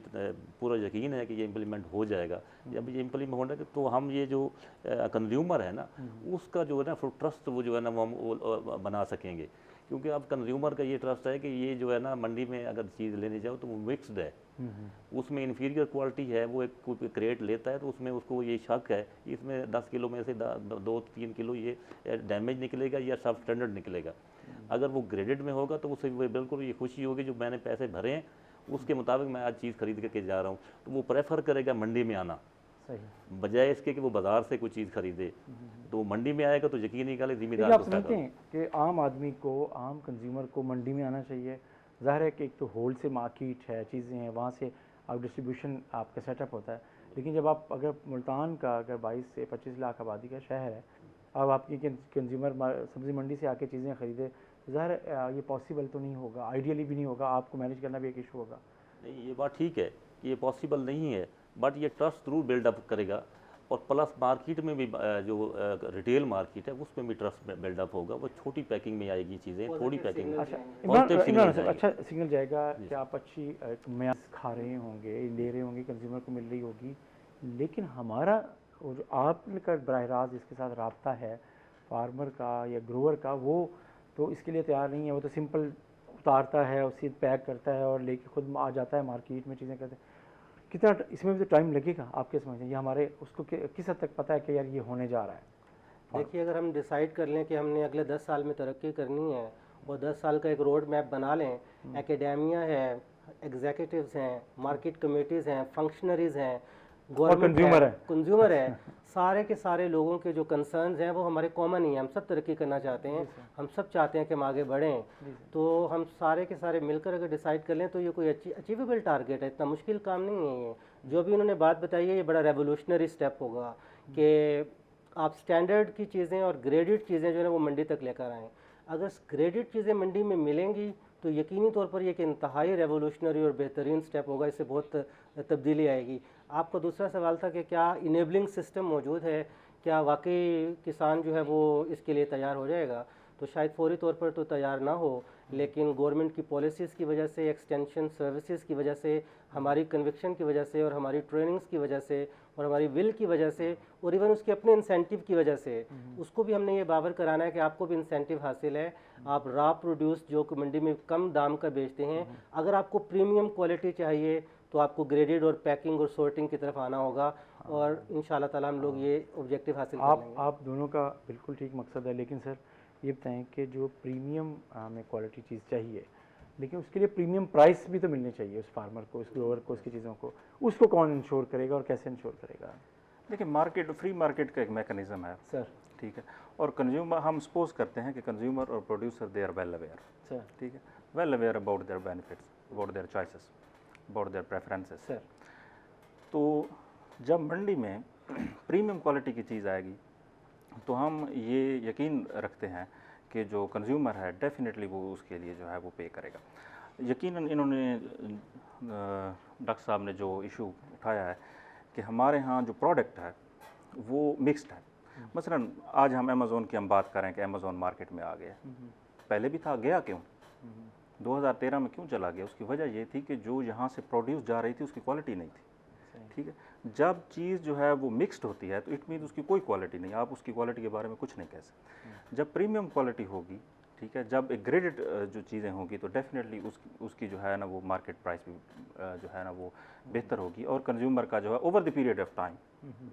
[SPEAKER 4] पूरा यकीन है कि ये इम्प्लीमेंट हो जाएगा, जब ये इम्प्लीमेंट होने तो हम ये जो कंज्यूमर है ना उसका जो है ना फिर ट्रस्ट वो जो है ना वो हम बना सकेंगे, क्योंकि अब कंज्यूमर का ये ट्रस्ट है कि ये जो है ना मंडी में अगर चीज़ लेने जाओ तो वो मिक्सड है, उसमें इन्फीरियर क्वालिटी है, वो एक कोई क्रेट लेता है तो उसमें उसको ये शक है इसमें 10 किलो में से 2-3 किलो ये डैमेज निकलेगा या सब स्टैंडर्ड निकलेगा। अगर वो ग्रेडेड में होगा तो उसे बिल्कुल ये खुशी होगी जो मैंने पैसे भरे हैं उसके मुताबिक मैं आज चीज़ खरीद करके जा रहा हूँ, तो वो प्रेफर करेगा मंडी में आना, सही बजाय इसके कि वो बाज़ार से कोई चीज़ खरीदे। तो मंडी में आएगा तो यकीन निकाले जिम्मेदार।
[SPEAKER 1] आप समझते हैं कि आम आदमी को, आम कंज्यूमर को मंडी में आना चाहिए? ज़ाहिर है कि एक तो होल से मार्केट है, चीज़ें हैं, वहाँ से आप डिस्ट्रीब्यूशन आपका सेटअप होता है, लेकिन जब आप अगर मुल्तान का अगर 22 से 25 लाख आबादी का शहर है, अब आपकी कंज्यूमर सब्ज़ी मंडी से आके चीज़ें ख़रीदे, ज़ाहिर ये पॉसिबल तो नहीं होगा, आइडियली भी नहीं होगा, आपको मैनेज करना भी एक इशू होगा।
[SPEAKER 4] नहीं, ये बात ठीक है, ये पॉसिबल नहीं है, बट ये ट्रस्ट ज़रूर बिल्डअप करेगा। और प्लस मार्केट में भी जो रिटेल मार्केट है उसमें भी ट्रस्ट बिल्डअप होगा, वो छोटी पैकिंग में आएगी चीज़ें, थोड़ी पैकिंग।
[SPEAKER 1] अच्छा सिग्नल जाएगा कि आप अच्छी मैं खा रहे होंगे, ले रहे होंगे, कंज्यूमर को मिल रही होगी, लेकिन हमारा जो आपका बराह रास्त जिसके साथ रब्ता है फार्मर का या ग्रोअर का, वो तो इसके लिए तैयार नहीं है। वो तो सिंपल उतारता है, उसे पैक करता है और लेके खुद आ जाता है मार्केट में, चीज़ें करते हैं। कितना इसमें भी तो टाइम लगेगा आपके समझ में? ये हमारे उसको किस हद तक पता है कि यार ये होने जा रहा है?
[SPEAKER 3] देखिए, अगर हम डिसाइड कर लें कि हमने अगले 10 साल में तरक्की करनी है और 10 साल का एक रोड मैप बना लें, एकेडेमिया है, एग्जीक्यूटिव्स हैं, मार्केट कमेटीज़ हैं, फंक्शनरीज़ हैं, गवर्नमेंट कंज्यूमर है, सारे के सारे लोगों के जो कंसर्न्स हैं वो हमारे कॉमन ही हैं। हम सब तरक्की करना चाहते हैं, हम सब चाहते हैं कि हम आगे बढ़ें, तो हम सारे के सारे मिलकर अगर डिसाइड कर लें तो ये कोई अचीवेबल टारगेट है, इतना मुश्किल काम नहीं है। ये जो भी उन्होंने बात बताई है ये बड़ा रेवोल्यूशनरी स्टेप होगा कि आप स्टैंडर्ड की चीज़ें और ग्रेडेड चीज़ें जो है वो मंडी तक लेकर आएँ। अगर ग्रेडेड चीज़ें मंडी में मिलेंगी तो यकीनी तौर पर ये कि इंतहाई रेवोल्यूशनरी और बेहतरीन स्टेप होगा, इससे बहुत तब्दीली आएगी। आपका दूसरा सवाल था कि क्या इनेबलिंग सिस्टम मौजूद है, क्या वाकई किसान जो है वो इसके लिए तैयार हो जाएगा? तो शायद फौरी तौर पर तो तैयार ना हो, लेकिन गवर्नमेंट की पॉलिसीज़ की वजह से, एक्सटेंशन सर्विसेज की वजह से, हमारी कन्विक्शन की वजह से और हमारी ट्रेनिंग्स की वजह से और हमारी विल की वजह से और इवन उसके अपने इंसेंटिव की वजह से उसको भी हमने ये बावर कराना है कि आपको भी इंसेंटिव हासिल है। आप रॉ प्रोड्यूस जो कि मंडी में कम दाम का बेचते हैं, अगर आपको प्रीमियम क्वालिटी चाहिए तो आपको ग्रेडेड और पैकिंग और सॉर्टिंग की तरफ आना होगा और इंशाल्लाह ताला हम लोग ये ऑब्जेक्टिव हासिल कर लेंगे।
[SPEAKER 1] आप दोनों का बिल्कुल ठीक मकसद है, लेकिन सर ये बताएं कि जो प्रीमियम हमें क्वालिटी चीज़ चाहिए, लेकिन उसके लिए प्रीमियम प्राइस भी तो मिलनी चाहिए उस फार्मर को, उस ग्रोवर को, उसकी चीज़ों को। उसको कौन इंश्योर करेगा और कैसे इंश्योर करेगा?
[SPEAKER 2] देखिए, मार्केट, फ्री मार्केट का एक मैकेनिज्म है
[SPEAKER 1] सर।
[SPEAKER 2] ठीक है, और कंज्यूमर, हम सपोज करते हैं कि कंज्यूमर और producer they are well aware,
[SPEAKER 1] sir.
[SPEAKER 2] ठीक है, well aware about their benefits, about their choices, about their preferences.
[SPEAKER 1] Sir.
[SPEAKER 2] तो जब मंडी में प्रीमियम क्वालिटी की चीज़ आएगी तो हम ये यकीन रखते हैं कि जो कंज्यूमर है डेफिनेटली वो उसके लिए जो है वो पे करेगा। यकीनन इन्होंने डॉक्टर साहब ने जो इशू उठाया है कि हमारे यहाँ जो प्रोडक्ट है वो मिक्स्ड है। मसलन आज हम अमेज़ोन की हम बात करें कि अमेज़ोन मार्केट में आ गया, पहले भी था, गया क्यों? 2013 में क्यों चला गया? उसकी वजह ये थी कि जो यहाँ से प्रोड्यूस जा रही थी उसकी क्वालिटी नहीं थी, ठीक है। जब चीज़ जो है वो मिक्स्ड होती है तो इट मीन उसकी कोई क्वालिटी नहीं, आप उसकी क्वालिटी के बारे में कुछ नहीं कह सकते। जब प्रीमियम क्वालिटी होगी, ठीक है, जब एक ग्रेडेड जो चीज़ें होंगी तो डेफिनेटली उसकी जो है ना वो मार्केट प्राइस भी जो है ना वो बेहतर होगी और कंज्यूमर का जो है over the period of time,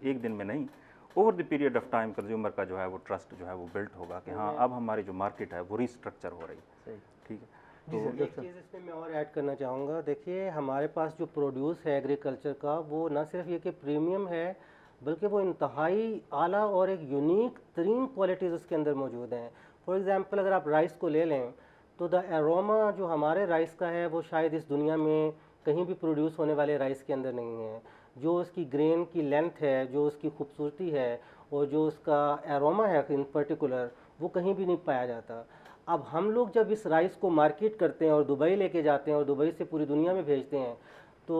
[SPEAKER 2] एक दिन में नहीं, over the period of time consumer का जो है वो ट्रस्ट जो है वो बिल्ट होगा कि हाँ अब हमारी जो मार्केट है वो रिस्ट्रक्चर हो रही है, ठीक है।
[SPEAKER 3] तो एक चीज़ इसमें मैं और ऐड करना चाहूँगा, देखिए हमारे पास जो प्रोड्यूस है एग्रीकल्चर का वो ना सिर्फ ये कि प्रीमियम है बल्कि वो इंतहाई आला और एक यूनिक तरीन क्वालिटीज़ उसके अंदर मौजूद हैं। फॉर एग्ज़ाम्पल अगर आप राइस को ले लें तो द एरोमा जो हमारे राइस का है वो शायद इस दुनिया में कहीं भी प्रोड्यूस होने वाले राइस के अंदर नहीं है। जो उसकी ग्रेन की लेंथ है, जो उसकी खूबसूरती है और जो उसका एरोमा है इन पर्टिकुलर, वो कहीं भी नहीं पाया जाता। अब हम लोग जब इस राइस को मार्केट करते हैं और दुबई लेके जाते हैं और दुबई से पूरी दुनिया में भेजते हैं तो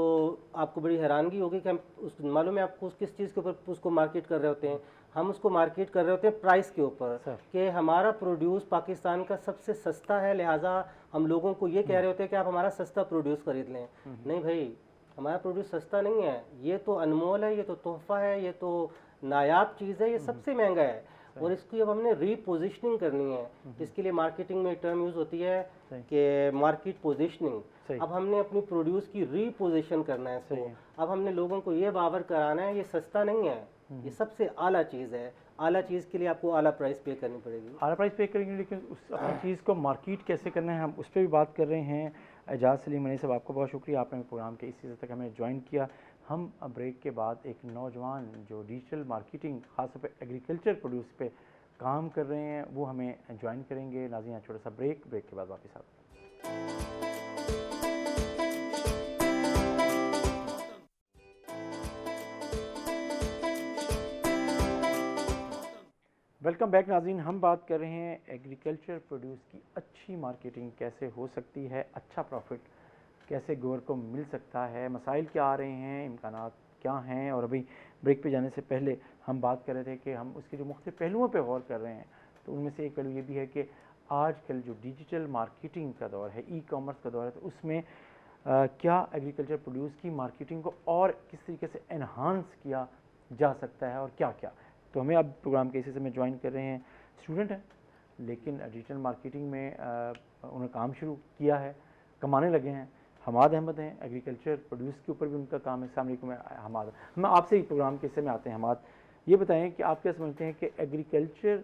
[SPEAKER 3] आपको बड़ी हैरानगी होगी कि हम उस मालूम है आपको किस चीज़ के ऊपर उसको मार्केट कर रहे होते हैं? हम उसको मार्केट कर रहे होते हैं प्राइस के ऊपर कि हमारा प्रोड्यूस पाकिस्तान का सबसे सस्ता है, लिहाजा हम लोगों को ये कह रहे होते हैं कि आप हमारा सस्ता प्रोड्यूस खरीद लें। नहीं भाई, हमारा प्रोड्यूस सस्ता नहीं है, ये तो अनमोल है, ये तो तोहफा है, ये तो नायाब चीज़ है, ये सबसे महंगा है और इसकी अब हमने रीपोजिशनिंग करनी है। इसके लिए मार्केटिंग में टर्म यूज़ होती है कि मार्केट पोजिशनिंग। अब हमने अपनी प्रोड्यूस की रीपोजिशन करना है इसको। अब हमने लोगों को ये बावर कराना है ये सस्ता नहीं है, ये सबसे आला चीज़ है। आला चीज़ के लिए आपको आला प्राइस पे करनी पड़ेगी।
[SPEAKER 1] आला प्राइस पे करेंगे, लेकिन उस अपनी चीज़ को मार्केट कैसे करना है हम उस पर भी बात कर रहे हैं। एजाज सलीम मनी साहब, आपको बहुत शुक्रिया, आपने प्रोग्राम के इस चीज़ तक हमें ज्वाइन किया। हम ब्रेक के बाद एक नौजवान जो डिजिटल मार्केटिंग खासतौर पर एग्रीकल्चर प्रोड्यूस पे काम कर रहे हैं वो हमें ज्वाइन करेंगे। नाज़रीन, छोटा सा ब्रेक के बाद वापस आते हैं। वेलकम बैक नाज़रीन, हम बात कर रहे हैं एग्रीकल्चर प्रोड्यूस की अच्छी मार्केटिंग कैसे हो सकती है, अच्छा प्रॉफिट कैसे ग्रोअर को मिल सकता है, मसाइल क्या आ रहे हैं, इम्कानात क्या हैं। और अभी ब्रेक पे जाने से पहले हम बात कर रहे थे कि हम उसके जो मुख्तलिफ पहलुओं पे गौर कर रहे हैं, तो उनमें से एक पहलू ये भी है कि आजकल जो डिजिटल मार्केटिंग का दौर है, ई कॉमर्स का दौर है, तो उसमें क्या एग्रीकल्चर प्रोड्यूस की मार्केटिंग को और किस तरीके से एनहांस किया जा सकता है और क्या क्या। तो हमें अब प्रोग्राम के हिस्से में ज्वाइन कर रहे हैं स्टूडेंट हैं लेकिन डिजिटल मार्केटिंग में उन्होंने काम शुरू किया है, कमाने लगे हैं। हमाद अहमद हैं, एग्रीकल्चर प्रोड्यूस के ऊपर भी उनका काम है। अस्सलाम वालेकुम हमाद, हम आपसे ही प्रोग्राम के हिस्से में आते हैं। हमाद, ये बताएं कि आप क्या समझते हैं कि एग्रीकल्चर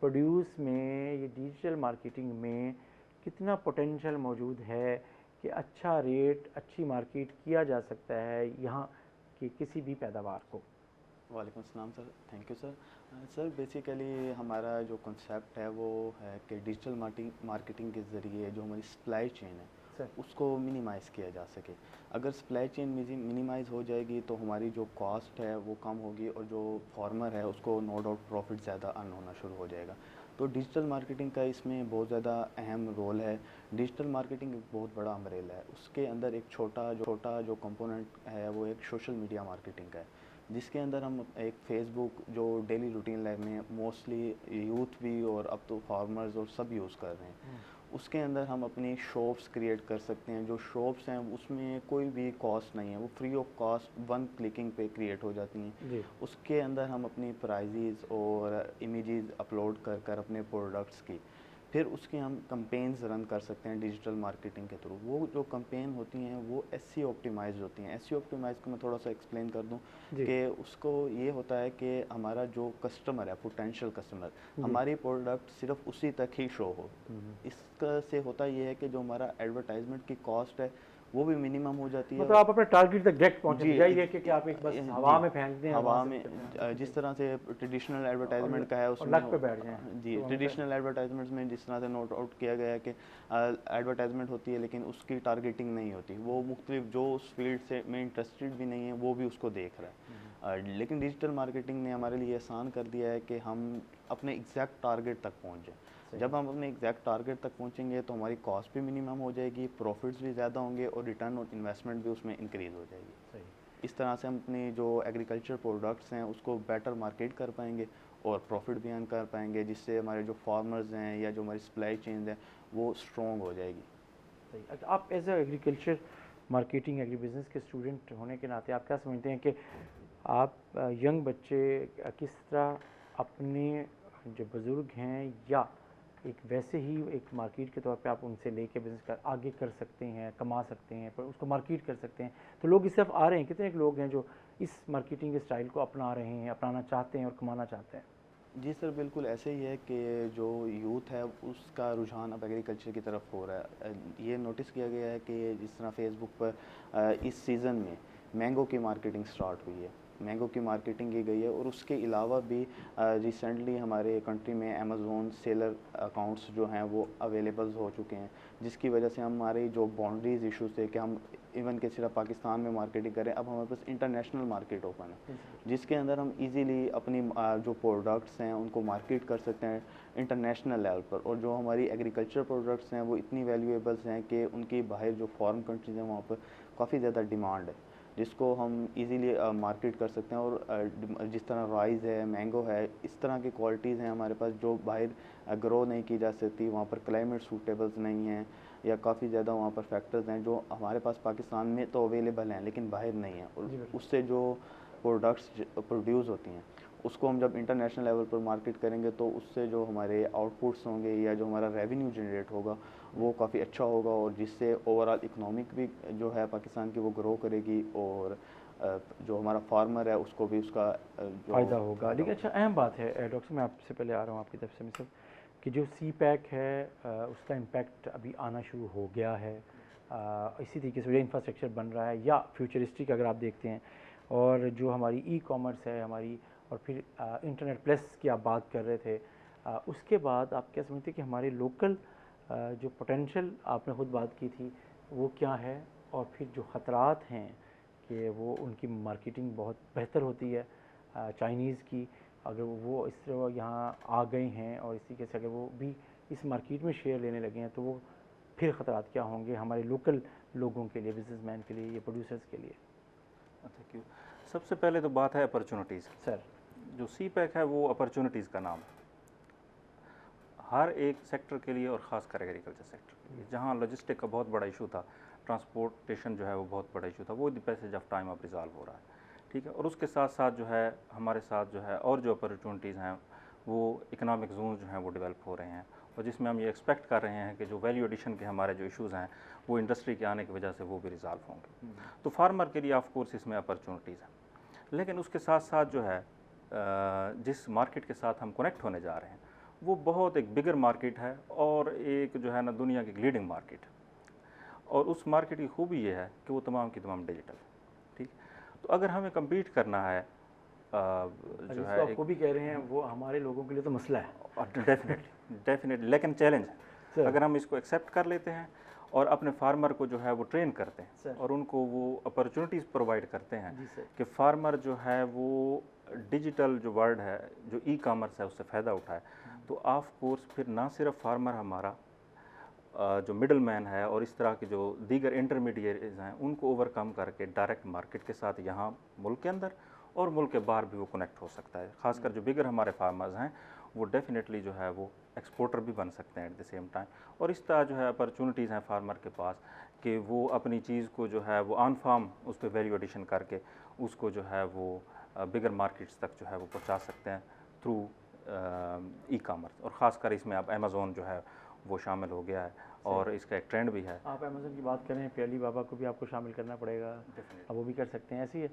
[SPEAKER 1] प्रोड्यूस में, ये डिजिटल मार्केटिंग में कितना पोटेंशियल मौजूद है कि अच्छा रेट, अच्छी मार्केट किया जा सकता है यहाँ की किसी भी पैदावार को?
[SPEAKER 5] वालेकुम अस्सलाम sir, thank you sir. Sir basically हमारा जो कॉन्सेप्ट है वो है कि डिजिटल मार्केटिंग के ज़रिए जो हमारी सप्लाई चेन है उसको मिनिमाइज़ किया जा सके। अगर सप्लाई चेन मिनिमाइज़ हो जाएगी तो हमारी जो कॉस्ट है वो कम होगी और जो फार्मर है उसको नो डाउट प्रॉफिट ज़्यादा अर्न होना शुरू हो जाएगा। तो डिजिटल मार्केटिंग का इसमें बहुत ज़्यादा अहम रोल है। डिजिटल मार्केटिंग एक बहुत बड़ा अम्ब्रेला है, उसके अंदर एक छोटा जो कंपोनेंट है वो एक सोशल मीडिया मार्केटिंग का है। जिसके अंदर हम एक फेसबुक जो डेली रूटीन लाइफ में मोस्टली यूथ भी और अब तो फार्मर्स और सब यूज़ कर रहे हैं, उसके अंदर हम अपनी शॉप्स क्रिएट कर सकते हैं। जो शॉप्स हैं उसमें कोई भी कॉस्ट नहीं है, वो free of cost one clicking पे क्रिएट हो जाती हैं। उसके अंदर हम अपनी प्राइजेज़ और इमेजेस अपलोड कर कर अपने प्रोडक्ट्स की फिर उसके हम कंपेन्स रन कर सकते हैं डिजिटल मार्केटिंग के थ्रू। वो जो कंपेन होती हैं वो SEO ऑप्टिमाइज होती हैं। SEO ऑप्टिमाइज को मैं थोड़ा सा एक्सप्लेन कर दूं कि उसको ये होता है कि हमारा जो कस्टमर है, पोटेंशियल कस्टमर, हमारी प्रोडक्ट सिर्फ उसी तक ही शो हो। इसका से होता ये है कि जो हमारा एडवर्टाइजमेंट की कॉस्ट है वो भी मिनिमम हो जाती है।
[SPEAKER 1] मतलब आप अपने टारगेट तक डायरेक्ट पहुंच जाइए कि आप एक बस हवा में फेंक दें,
[SPEAKER 5] हवा में जिस तरह से ट्रेडिशनल एडवर्टाइजमेंट का है उसमें
[SPEAKER 1] लग पे बैठ जाएं।
[SPEAKER 5] जी, ट्रेडिशनल एडवर्टाइजमेंट्स में जिस तरह से नोट आउट किया गया है कि एडवर्टाइजमेंट होती है लेकिन उसकी टारगेटिंग नहीं होती, वो मुख्तलिफ जो उस फील्ड से में इंटरेस्टेड भी नहीं है वो भी उसको देख रहा है। लेकिन डिजिटल मार्केटिंग ने हमारे लिए आसान कर दिया है कि हम अपने एग्जैक्ट टारगेट तक पहुँच जाएँ। जब हम अपने एग्जैक्ट टारगेट तक पहुंचेंगे तो हमारी कॉस्ट भी मिनिमम हो जाएगी, प्रॉफिट्स भी ज़्यादा होंगे और रिटर्न ऑन इन्वेस्टमेंट भी उसमें इंक्रीज़ हो जाएगी।
[SPEAKER 1] सही।
[SPEAKER 5] इस तरह से हम अपनी जो एग्रीकल्चर प्रोडक्ट्स हैं उसको बेटर मार्केट कर पाएंगे और प्रॉफिट भी अर्न कर पाएंगे, जिससे हमारे जो फार्मर्स हैं या जो हमारी सप्लाई चेन है वो स्ट्रॉन्ग हो जाएगी।
[SPEAKER 1] सही। अच्छा, आप as a agriculture marketing agri business के स्टूडेंट होने के नाते आप क्या समझते हैं कि आप यंग बच्चे किस तरह अपने जो बुज़ुर्ग हैं या एक वैसे ही एक मार्केट के तौर पे आप उनसे लेके बिज़नेस कर आगे कर सकते हैं, कमा सकते हैं, पर उसको मार्केट कर सकते हैं, तो लोग इस तरफ आ रहे हैं? कितने लोग हैं जो इस मार्केटिंग के स्टाइल को अपना रहे हैं, अपनाना चाहते हैं और कमाना चाहते हैं?
[SPEAKER 5] जी सर, बिल्कुल ऐसे ही है कि जो यूथ है उसका रुझान अब एग्रीकल्चर की तरफ हो रहा है। ये नोटिस किया गया है कि जिस तरह फेसबुक पर इस सीज़न में मैंगो की मार्केटिंग स्टार्ट हुई है, मैंगो की मार्केटिंग की गई है और उसके अलावा भी रिसेंटली हमारे कंट्री में अमेज़ोन सेलर अकाउंट्स जो हैं वो अवेलेबल हो चुके हैं, जिसकी वजह से हमारी जो बाउंड्रीज इश्यूज थे कि हम इवन के सिर्फ पाकिस्तान में मार्केटिंग करें, अब हमारे पास इंटरनेशनल मार्केट ओपन है, जिसके अंदर हम इजीली अपनी जो प्रोडक्ट्स हैं उनको मार्केट कर सकते हैं इंटरनेशनल लेवल पर। और जो हमारी एग्रीकल्चर प्रोडक्ट्स हैं वो इतनी वैल्यूएबल्स हैं कि उनकी बाहर जो फॉरेन कंट्रीज़ हैं वहाँ पर काफ़ी ज़्यादा डिमांड है, जिसको हम इजीली मार्केट कर सकते हैं। और जिस तरह राइस है, मैंगो है, इस तरह की क्वालिटीज़ हैं हमारे पास जो बाहर ग्रो नहीं की जा सकती, वहाँ पर क्लाइमेट सूटेबल्स नहीं है या काफ़ी ज़्यादा वहाँ पर फैक्टर्स हैं जो हमारे पास पाकिस्तान में तो अवेलेबल हैं लेकिन बाहर नहीं है। और उससे जो प्रोडक्ट्स प्रोड्यूस होती हैं उसको हम जब इंटरनेशनल लेवल पर मार्केट करेंगे तो उससे जो हमारे आउटपुट्स होंगे या जो हमारा रेवेन्यू जनरेट होगा वो काफ़ी अच्छा होगा और जिससे ओवरऑल इकोनॉमिक भी जो है पाकिस्तान की वो ग्रो करेगी और जो हमारा फार्मर है उसको भी उसका
[SPEAKER 1] फ़ायदा होगा। लेकिन अच्छा, अहम बात है डॉक्टर साहब, मैं आपसे पहले आ रहा हूँ आपकी तरफ से मिसल कि जो CPEC है उसका इम्पैक्ट अभी आना शुरू हो गया है, इसी तरीके से इंफ्रास्ट्रक्चर बन रहा है या फ्यूचरिस्टिक अगर आप देखते हैं, और जो हमारी ई-कॉमर्स है हमारी, और फिर इंटरनेट प्लस की आप बात कर रहे थे, उसके बाद आप क्या समझते हैं कि हमारे लोकल जो पोटेंशियल आपने खुद बात की थी वो क्या है, और फिर जो ख़तरात हैं कि वो उनकी मार्केटिंग बहुत बेहतर होती है चाइनीज़ की, अगर वो इस तरह यहाँ आ गए हैं और इसी के से अगर वो भी इस मार्केट में शेयर लेने लगे हैं तो वो फिर ख़तरात क्या होंगे हमारे लोकल लोगों के लिए, बिजनेसमैन के लिए या प्रोड्यूसर्स के लिए?
[SPEAKER 2] Thank you. सबसे पहले तो बात है अपॉर्चुनिटीज़।
[SPEAKER 1] सर,
[SPEAKER 2] जो CPEC है वो अपॉर्चुनिटीज़ का नाम है हर एक सेक्टर के लिए और ख़ासकर एग्रीकल्चर सेक्टर के लिए। जहाँ लॉजिस्टिक का बहुत बड़ा इशू था, ट्रांसपोर्टेशन जो है वो बहुत बड़ा इशू था, वो द पैसेज ऑफ टाइम अब रिजॉल्व हो रहा है, ठीक है। और उसके साथ साथ जो है हमारे साथ जो है और जो अपॉर्चुनिटीज़ हैं वो इकोनॉमिक जोन जो हैं वो डेवलप हो रहे हैं, और जिसमें हम ये एक्सपेक्ट कर रहे हैं कि जो वैल्यू एडिशन के हमारे जो इश्यूज़ हैं वो इंडस्ट्री के आने की वजह से वो भी रिजॉल्व होंगे। तो फार्मर के लिए ऑफ कोर्स इसमें अपॉर्चुनिटीज़ हैं, लेकिन उसके साथ साथ जो है जिस मार्केट के साथ हम कनेक्ट होने जा रहे हैं वो बहुत एक बिगर मार्केट है और एक जो है ना दुनिया की लीडिंग मार्केट है। और उस मार्केट की खूबी ये है कि वो तमाम की तमाम डिजिटल है, ठीक। तो अगर हमें कम्पीट करना है जो है
[SPEAKER 1] आपको भी कह रहे हैं वो हमारे लोगों के लिए तो मसला है।
[SPEAKER 2] डेफिनेटली, लेकिन चैलेंज है। अगर हम इसको एक्सेप्ट कर लेते हैं और अपने फार्मर को जो है वो ट्रेन करते हैं और उनको वो अपॉर्चुनिटीज़ प्रोवाइड करते हैं कि फार्मर जो है वो डिजिटल जो वर्ल्ड है, जो ई-कॉमर्स है, उससे फ़ायदा उठाए, तो ऑफ कोर्स फिर ना सिर्फ फार्मर हमारा जो मिडल मैन है और इस तरह के जो दीगर इंटरमीडिएट्स हैं उनको ओवरकम करके डायरेक्ट मार्केट के साथ यहाँ मुल्क के अंदर और मुल्क के बाहर भी वो कनेक्ट हो सकता है। ख़ासकर जो बिगर हमारे फार्मर्स हैं वो डेफिनेटली जो है वो एक्सपोर्टर भी बन सकते हैं एट द सेम टाइम। और इस तरह जो है अपॉर्चुनिटीज़ हैं फार्मर के पास कि वो अपनी चीज़ को जो है वो ऑन फार्म उस पर वैल्यू एडिशन करके उसको जो है वो बिगर मार्केट्स तक जो है वो पहुंचा सकते हैं थ्रू ई कामर्स। और ख़ासकर इसमें अब अमेज़ोन जो है वो शामिल हो गया है और इसका एक ट्रेंड भी है।
[SPEAKER 1] आप अमेज़न की बात करें पे अली बाबा को भी आपको शामिल करना पड़ेगा, अब वो भी कर सकते हैं। ऐसे ही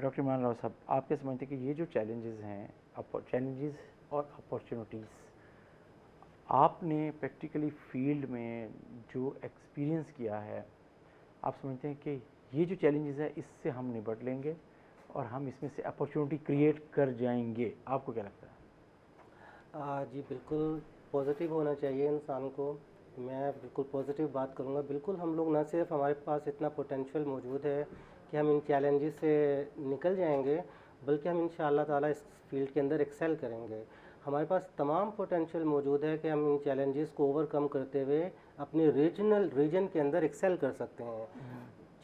[SPEAKER 1] डॉक्टर इमरान राव साहब, आप क्या समझते हैं कि ये जो चैलेंजेस हैं, चैलेंजेस और अपॉर्चुनिटीज़, आपने प्रैक्टिकली फील्ड में जो एक्सपीरियंस किया है, आप समझते हैं कि ये जो चैलेंजेस है इससे हम निपट लेंगे और हम इसमें से अपॉर्चुनिटी क्रिएट कर जाएंगे? आपको क्या लगता है?
[SPEAKER 3] जी बिल्कुल पॉजिटिव होना चाहिए इंसान को। मैं बिल्कुल पॉजिटिव बात करूँगा। बिल्कुल हम लोग ना सिर्फ हमारे पास इतना पोटेंशियल मौजूद है कि हम इन चैलेंजेस से निकल जाएंगे, बल्कि हम इंशाअल्लाह ताला इस फील्ड के अंदर एक्सेल करेंगे। हमारे पास तमाम पोटेंशियल मौजूद है कि हम इन चैलेंजेस को ओवरकम करते हुए अपने रीजन के अंदर एक्सेल कर सकते हैं।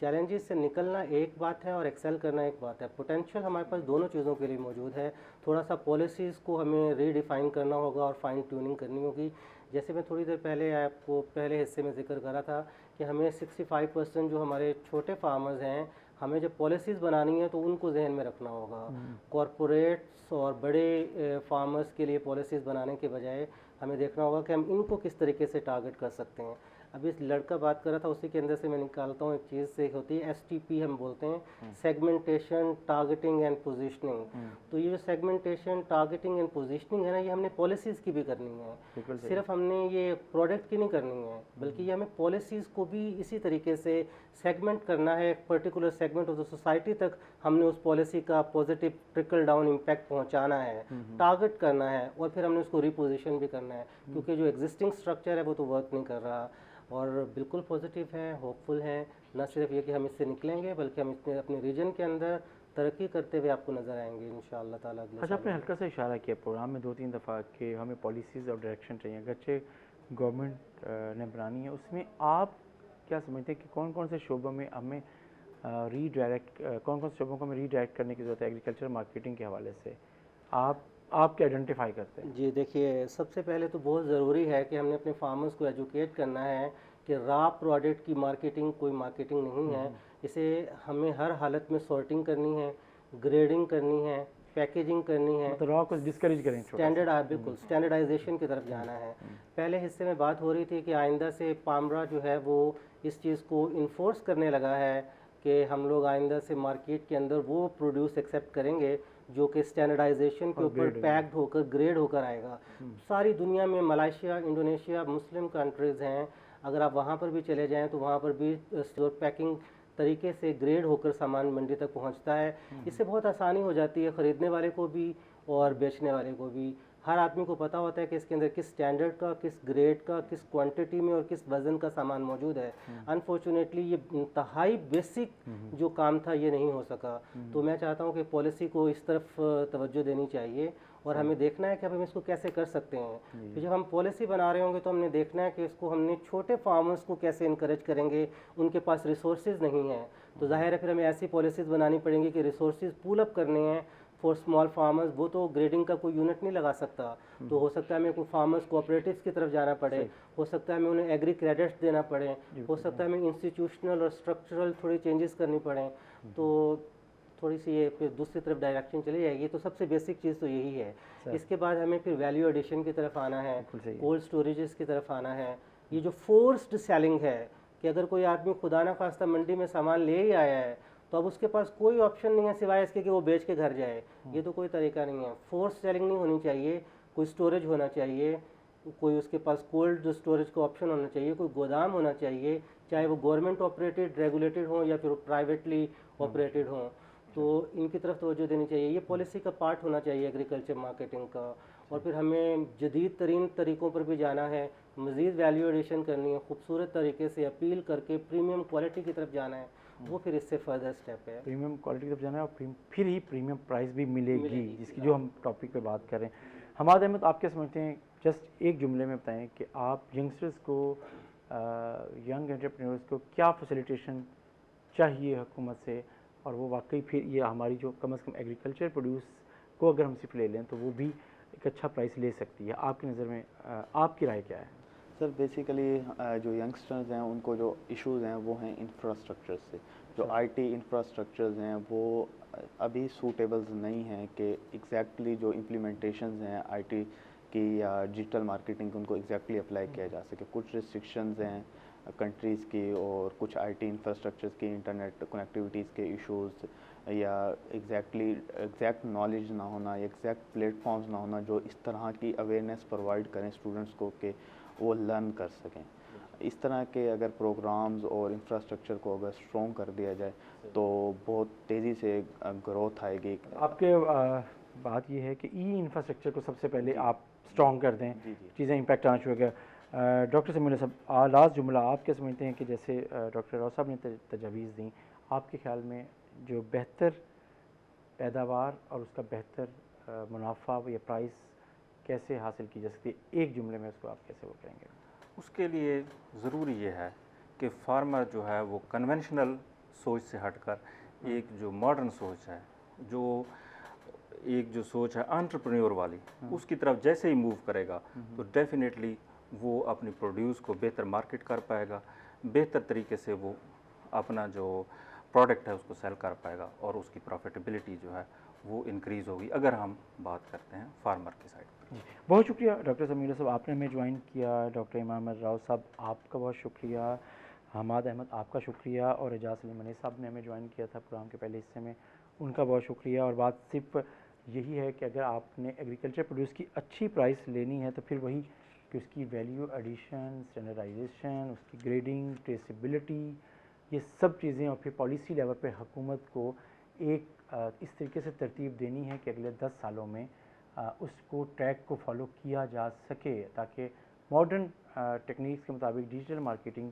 [SPEAKER 3] चैलेंजेस से निकलना एक बात है और एक्सेल करना एक बात है। पोटेंशियल हमारे पास दोनों चीज़ों के लिए मौजूद है। थोड़ा सा पॉलिसीज़ को हमें रीडिफ़ाइन करना होगा और फाइन ट्यूनिंग करनी होगी। जैसे मैं थोड़ी देर पहले आपको पहले हिस्से में जिक्र करा था कि हमें 65% जो हमारे छोटे फार्मर्स हैं, हमें जब पॉलिसीज़ बनानी है तो उनको जहन में रखना होगा। कॉरपोरेट्स और बड़े फार्मर्स के लिए पॉलिसीज़ बनाने के बजाय हमें देखना होगा कि हम इनको किस तरीके से टारगेट कर सकते हैं। अभी इस लड़का बात कर रहा था, उसी के अंदर से मैं निकालता हूँ एक चीज़ से होती है STP हम बोलते हैं, सेगमेंटेशन, टारगेटिंग एंड पोजीशनिंग। तो ये जो सेगमेंटेशन, टारगेटिंग एंड पोजीशनिंग है ना, ये हमने पॉलिसीज़ की भी करनी है। सिर्फ हमने ये प्रोडक्ट की नहीं करनी है, बल्कि ये हमें पॉलिसीज़ को भी इसी तरीके से सेगमेंट करना है। एक particular segment of the society तक हमने उस पॉलिसी का पॉजिटिव ट्रिकल डाउन इम्पैक्ट पहुँचाना है, टारगेट करना है और फिर हमने उसको रिपोजिशन भी करना है, क्योंकि जो एग्जिस्टिंग स्ट्रक्चर है वो तो वर्क नहीं कर रहा। और बिल्कुल पॉजिटिव है, होपफुल है, न सिर्फ ये कि हम इससे निकलेंगे बल्कि हम इसमें अपने रीजन के अंदर तरक्की करते हुए आपको नज़र आएंगे इंशाअल्लाह ताला।
[SPEAKER 1] अच्छा, आपने हल्का सा इशारा किया प्रोग्राम में 2-3 दफ़ा कि हमें पॉलिसीज़ और डायरेक्शन चाहिए, अगरचे गवर्नमेंट ने बनानी है। उसमें आप क्या समझते हैं कि कौन कौन से शोबों में हमें कौन कौन से शोबों को हमें रीडायरेक्ट करने की ज़रूरत है एग्रीकल्चर मार्केटिंग के हवाले से? आप क्या आइडेंटिफाई करते हैं?
[SPEAKER 3] जी देखिए, सबसे पहले तो बहुत ज़रूरी है कि हमने अपने फार्मर्स को एजुकेट करना है कि रॉ प्रोडक्ट की मार्केटिंग कोई मार्केटिंग नहीं है। इसे हमें हर हालत में सॉर्टिंग करनी है, ग्रेडिंग करनी है, पैकेजिंग करनी है,
[SPEAKER 1] तो रॉ को डिस्करेज करें,
[SPEAKER 3] बिल्कुल स्टैंडर्डाइजेशन की तरफ जाना है। पहले हिस्से में बात हो रही थी कि आइंदा से पामरा जो है वो इस चीज़ को इन्फोर्स करने लगा है कि हम लोग आइंदा से मार्केट के अंदर वो प्रोड्यूस एक्सेप्ट करेंगे जो कि स्टैंडर्डाइजेशन के ऊपर पैक्ड होकर ग्रेड होकर आएगा। सारी दुनिया में मलेशिया, इंडोनेशिया, मुस्लिम कंट्रीज़ हैं, अगर आप वहाँ पर भी चले जाएं तो वहाँ पर भी पैकिंग तरीके से ग्रेड होकर सामान मंडी तक पहुँचता है। इससे बहुत आसानी हो जाती है ख़रीदने वाले को भी और बेचने वाले को भी। हर आदमी को पता होता है कि इसके अंदर किस स्टैंडर्ड का, किस ग्रेड का, किस क्वांटिटी में और किस वज़न का सामान मौजूद है। अनफॉर्चुनेटली ये इंतहाई बेसिक जो काम था ये नहीं हो सका। तो मैं चाहता हूँ कि पॉलिसी को इस तरफ तवज्जो देनी चाहिए और हमें देखना है कि अब हम इसको कैसे कर सकते हैं। तो जब हम पॉलिसी बना रहे होंगे तो हमने देखना है कि इसको हमने छोटे फार्मर्स को कैसे इनकरेज करेंगे। उनके पास रिसोर्सेज नहीं हैं, तो जाहिर है फिर हमें ऐसी पॉलिसीज़ बनानी पड़ेंगी कि रिसोर्सेज पूल अप करने हैं फॉर स्मॉल फार्मर्स। वो तो ग्रेडिंग का कोई यूनिट नहीं लगा सकता, तो हो सकता है हमें कोई फार्मर्स कोऑपरेटिव्स की तरफ जाना पड़े, हो सकता है हमें उन्हें एग्री क्रेडिट्स देना पड़े, हो सकता है हमें इंस्टीट्यूशनल और स्ट्रक्चरल थोड़ी चेंजेस करनी पड़े। तो थोड़ी सी ये फिर दूसरी तरफ डायरेक्शन चली जाएगी। तो सबसे बेसिक चीज़ तो यही है। इसके बाद हमें फिर वैल्यू एडिशन की तरफ आना है, कोल्ड स्टोरेजेस की तरफ आना है। ये जो फोर्स्ड सेलिंग है कि अगर कोई आदमी खुदा ना खास्ता मंडी में सामान ले ही आया है तो अब उसके पास कोई ऑप्शन नहीं है सिवाय इसके कि वो बेच के घर जाए। ये तो कोई तरीका नहीं है। फोर्स सेलिंग नहीं होनी चाहिए, कोई स्टोरेज होना चाहिए, कोई उसके पास कोल्ड स्टोरेज का ऑप्शन होना चाहिए, कोई गोदाम होना चाहिए, चाहे वो गवर्नमेंट ऑपरेटेड रेगुलेटेड हो या फिर प्राइवेटली ऑपरेटेड हो। तो इनकी तरफ तवज्जो देनी चाहिए। ये पॉलिसी का पार्ट होना चाहिए एग्रीकल्चर मार्केटिंग का। और फिर हमें जदीद तरीन तरीक़ों पर भी जाना है, मज़ीद वैल्यू एडिशन करनी है, खूबसूरत तरीके से अपील करके प्रीमियम क्वालिटी की तरफ जाना है। वो फिर इससे फर्दर स्टेप है,
[SPEAKER 1] प्रीमियम क्वालिटी की तरफ जाना है और फिर ही प्रीमियम प्राइस भी मिलेगी, जिसकी जो हम टॉपिक पे बात कर रहे हैं। हमाद अहमद, आप क्या समझते हैं, जस्ट एक जुमले में बताएं कि आप यंगस्टर्स को, यंग एंटरप्रेन्योर्स को क्या फैसिलिटेशन चाहिए हुकूमत से और वो वाकई फिर ये हमारी जो कम से कम एग्रीकल्चर प्रोड्यूस को अगर हम सिर्फ ले लें तो वो भी एक अच्छा प्राइस ले सकती है। आपकी नज़र में आपकी राय क्या है?
[SPEAKER 5] सर बेसिकली जो यंगस्टर्स हैं उनको जो इश्यूज़ हैं वो हैं इंफ्रास्ट्रक्चर से। जो आईटी इंफ्रास्ट्रक्चर्स हैं वो अभी सूटेबल्स नहीं हैं कि एग्जैक्टली जो इम्प्लीमेंटेशंस हैं आईटी की या डिजिटल मार्केटिंग उनको एग्जैक्टली अप्लाई किया जा सके। कुछ रिस्ट्रिक्शंस हैं कंट्रीज़ की और कुछ आईटी इंफ्रास्ट्रक्चर्स की, इंटरनेट कनेक्टिविटीज़ के इश्यूज़ या एग्जैक्ट नॉलेज ना होना या एग्जैक्ट प्लेटफॉर्म्स ना होना जो इस तरह की अवेयरनेस प्रोवाइड करें स्टूडेंट्स को कि वो लर्न कर सकें। इस तरह के अगर प्रोग्राम्स और इंफ्रास्ट्रक्चर को अगर स्ट्रॉन्ग कर दिया जाए तो बहुत तेज़ी से ग्रोथ आएगी।
[SPEAKER 1] आपके बात ये है कि ई इंफ्रास्ट्रक्चर को सबसे पहले आप स्ट्रॉन्ग कर दें, चीज़ें इम्पैक्ट आना शुरू हो गया। डॉक्टर समीउल्लाह साहब, लास्ट जुमला आप क्या समझते हैं कि जैसे डॉक्टर राव साहब ने तजावीज़ दी, आपके ख्याल में जो बेहतर पैदावार और उसका बेहतर मुनाफा या प्राइस कैसे हासिल की जा सकती है? एक जुमले में उसको आप कैसे वो करेंगे?
[SPEAKER 2] उसके लिए ज़रूरी ये है कि फार्मर जो है वो कन्वेंशनल सोच से हटकर एक जो मॉडर्न सोच है, जो सोच है एंटरप्रेन्योर वाली, उसकी तरफ जैसे ही मूव करेगा तो डेफिनेटली वो अपनी प्रोड्यूस को बेहतर मार्केट कर पाएगा, बेहतर तरीके से वो अपना जो प्रोडक्ट है उसको सेल कर पाएगा और उसकी प्रॉफिटेबिलिटी जो है वो इंक्रीज़ होगी, अगर हम बात करते हैं फार्मर की साइड पर।
[SPEAKER 1] जी, बहुत शुक्रिया डॉक्टर समीउल्लाह साहब, आपने हमें ज्वाइन किया। डॉक्टर इमाम राव साहब, आपका बहुत शुक्रिया। हमाद अहमद, आपका शुक्रिया। और एजाज अली मनी साहब ने हमें ज्वाइन किया था प्रोग्राम के पहले हिस्से में, उनका बहुत शुक्रिया। और बात सिर्फ यही है कि अगर आपने एग्रीकल्चर प्रोड्यूस की अच्छी प्राइस लेनी है तो फिर वही कि उसकी वैल्यू एडिशन, स्टैंडर्डाइजेशन, उसकी ग्रेडिंग, ट्रेसिबिलिटी, ये सब चीज़ें, और फिर पॉलिसी लेवल पे हुकूमत को एक इस तरीके से तरतीब देनी है कि अगले 10 सालों में उसको ट्रैक को फॉलो किया जा सके, ताकि मॉडर्न टेक्निक्स के मुताबिक डिजिटल मार्केटिंग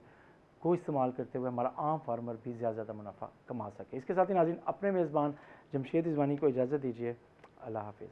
[SPEAKER 1] को इस्तेमाल करते हुए हमारा आम फार्मर भी ज़्यादा मुनाफा कमा सके। इसके साथ ही नाज़रीन, अपने मेज़बान जमशेद इज़वानी को इजाज़त दीजिए। अल्लाह हाफिज़।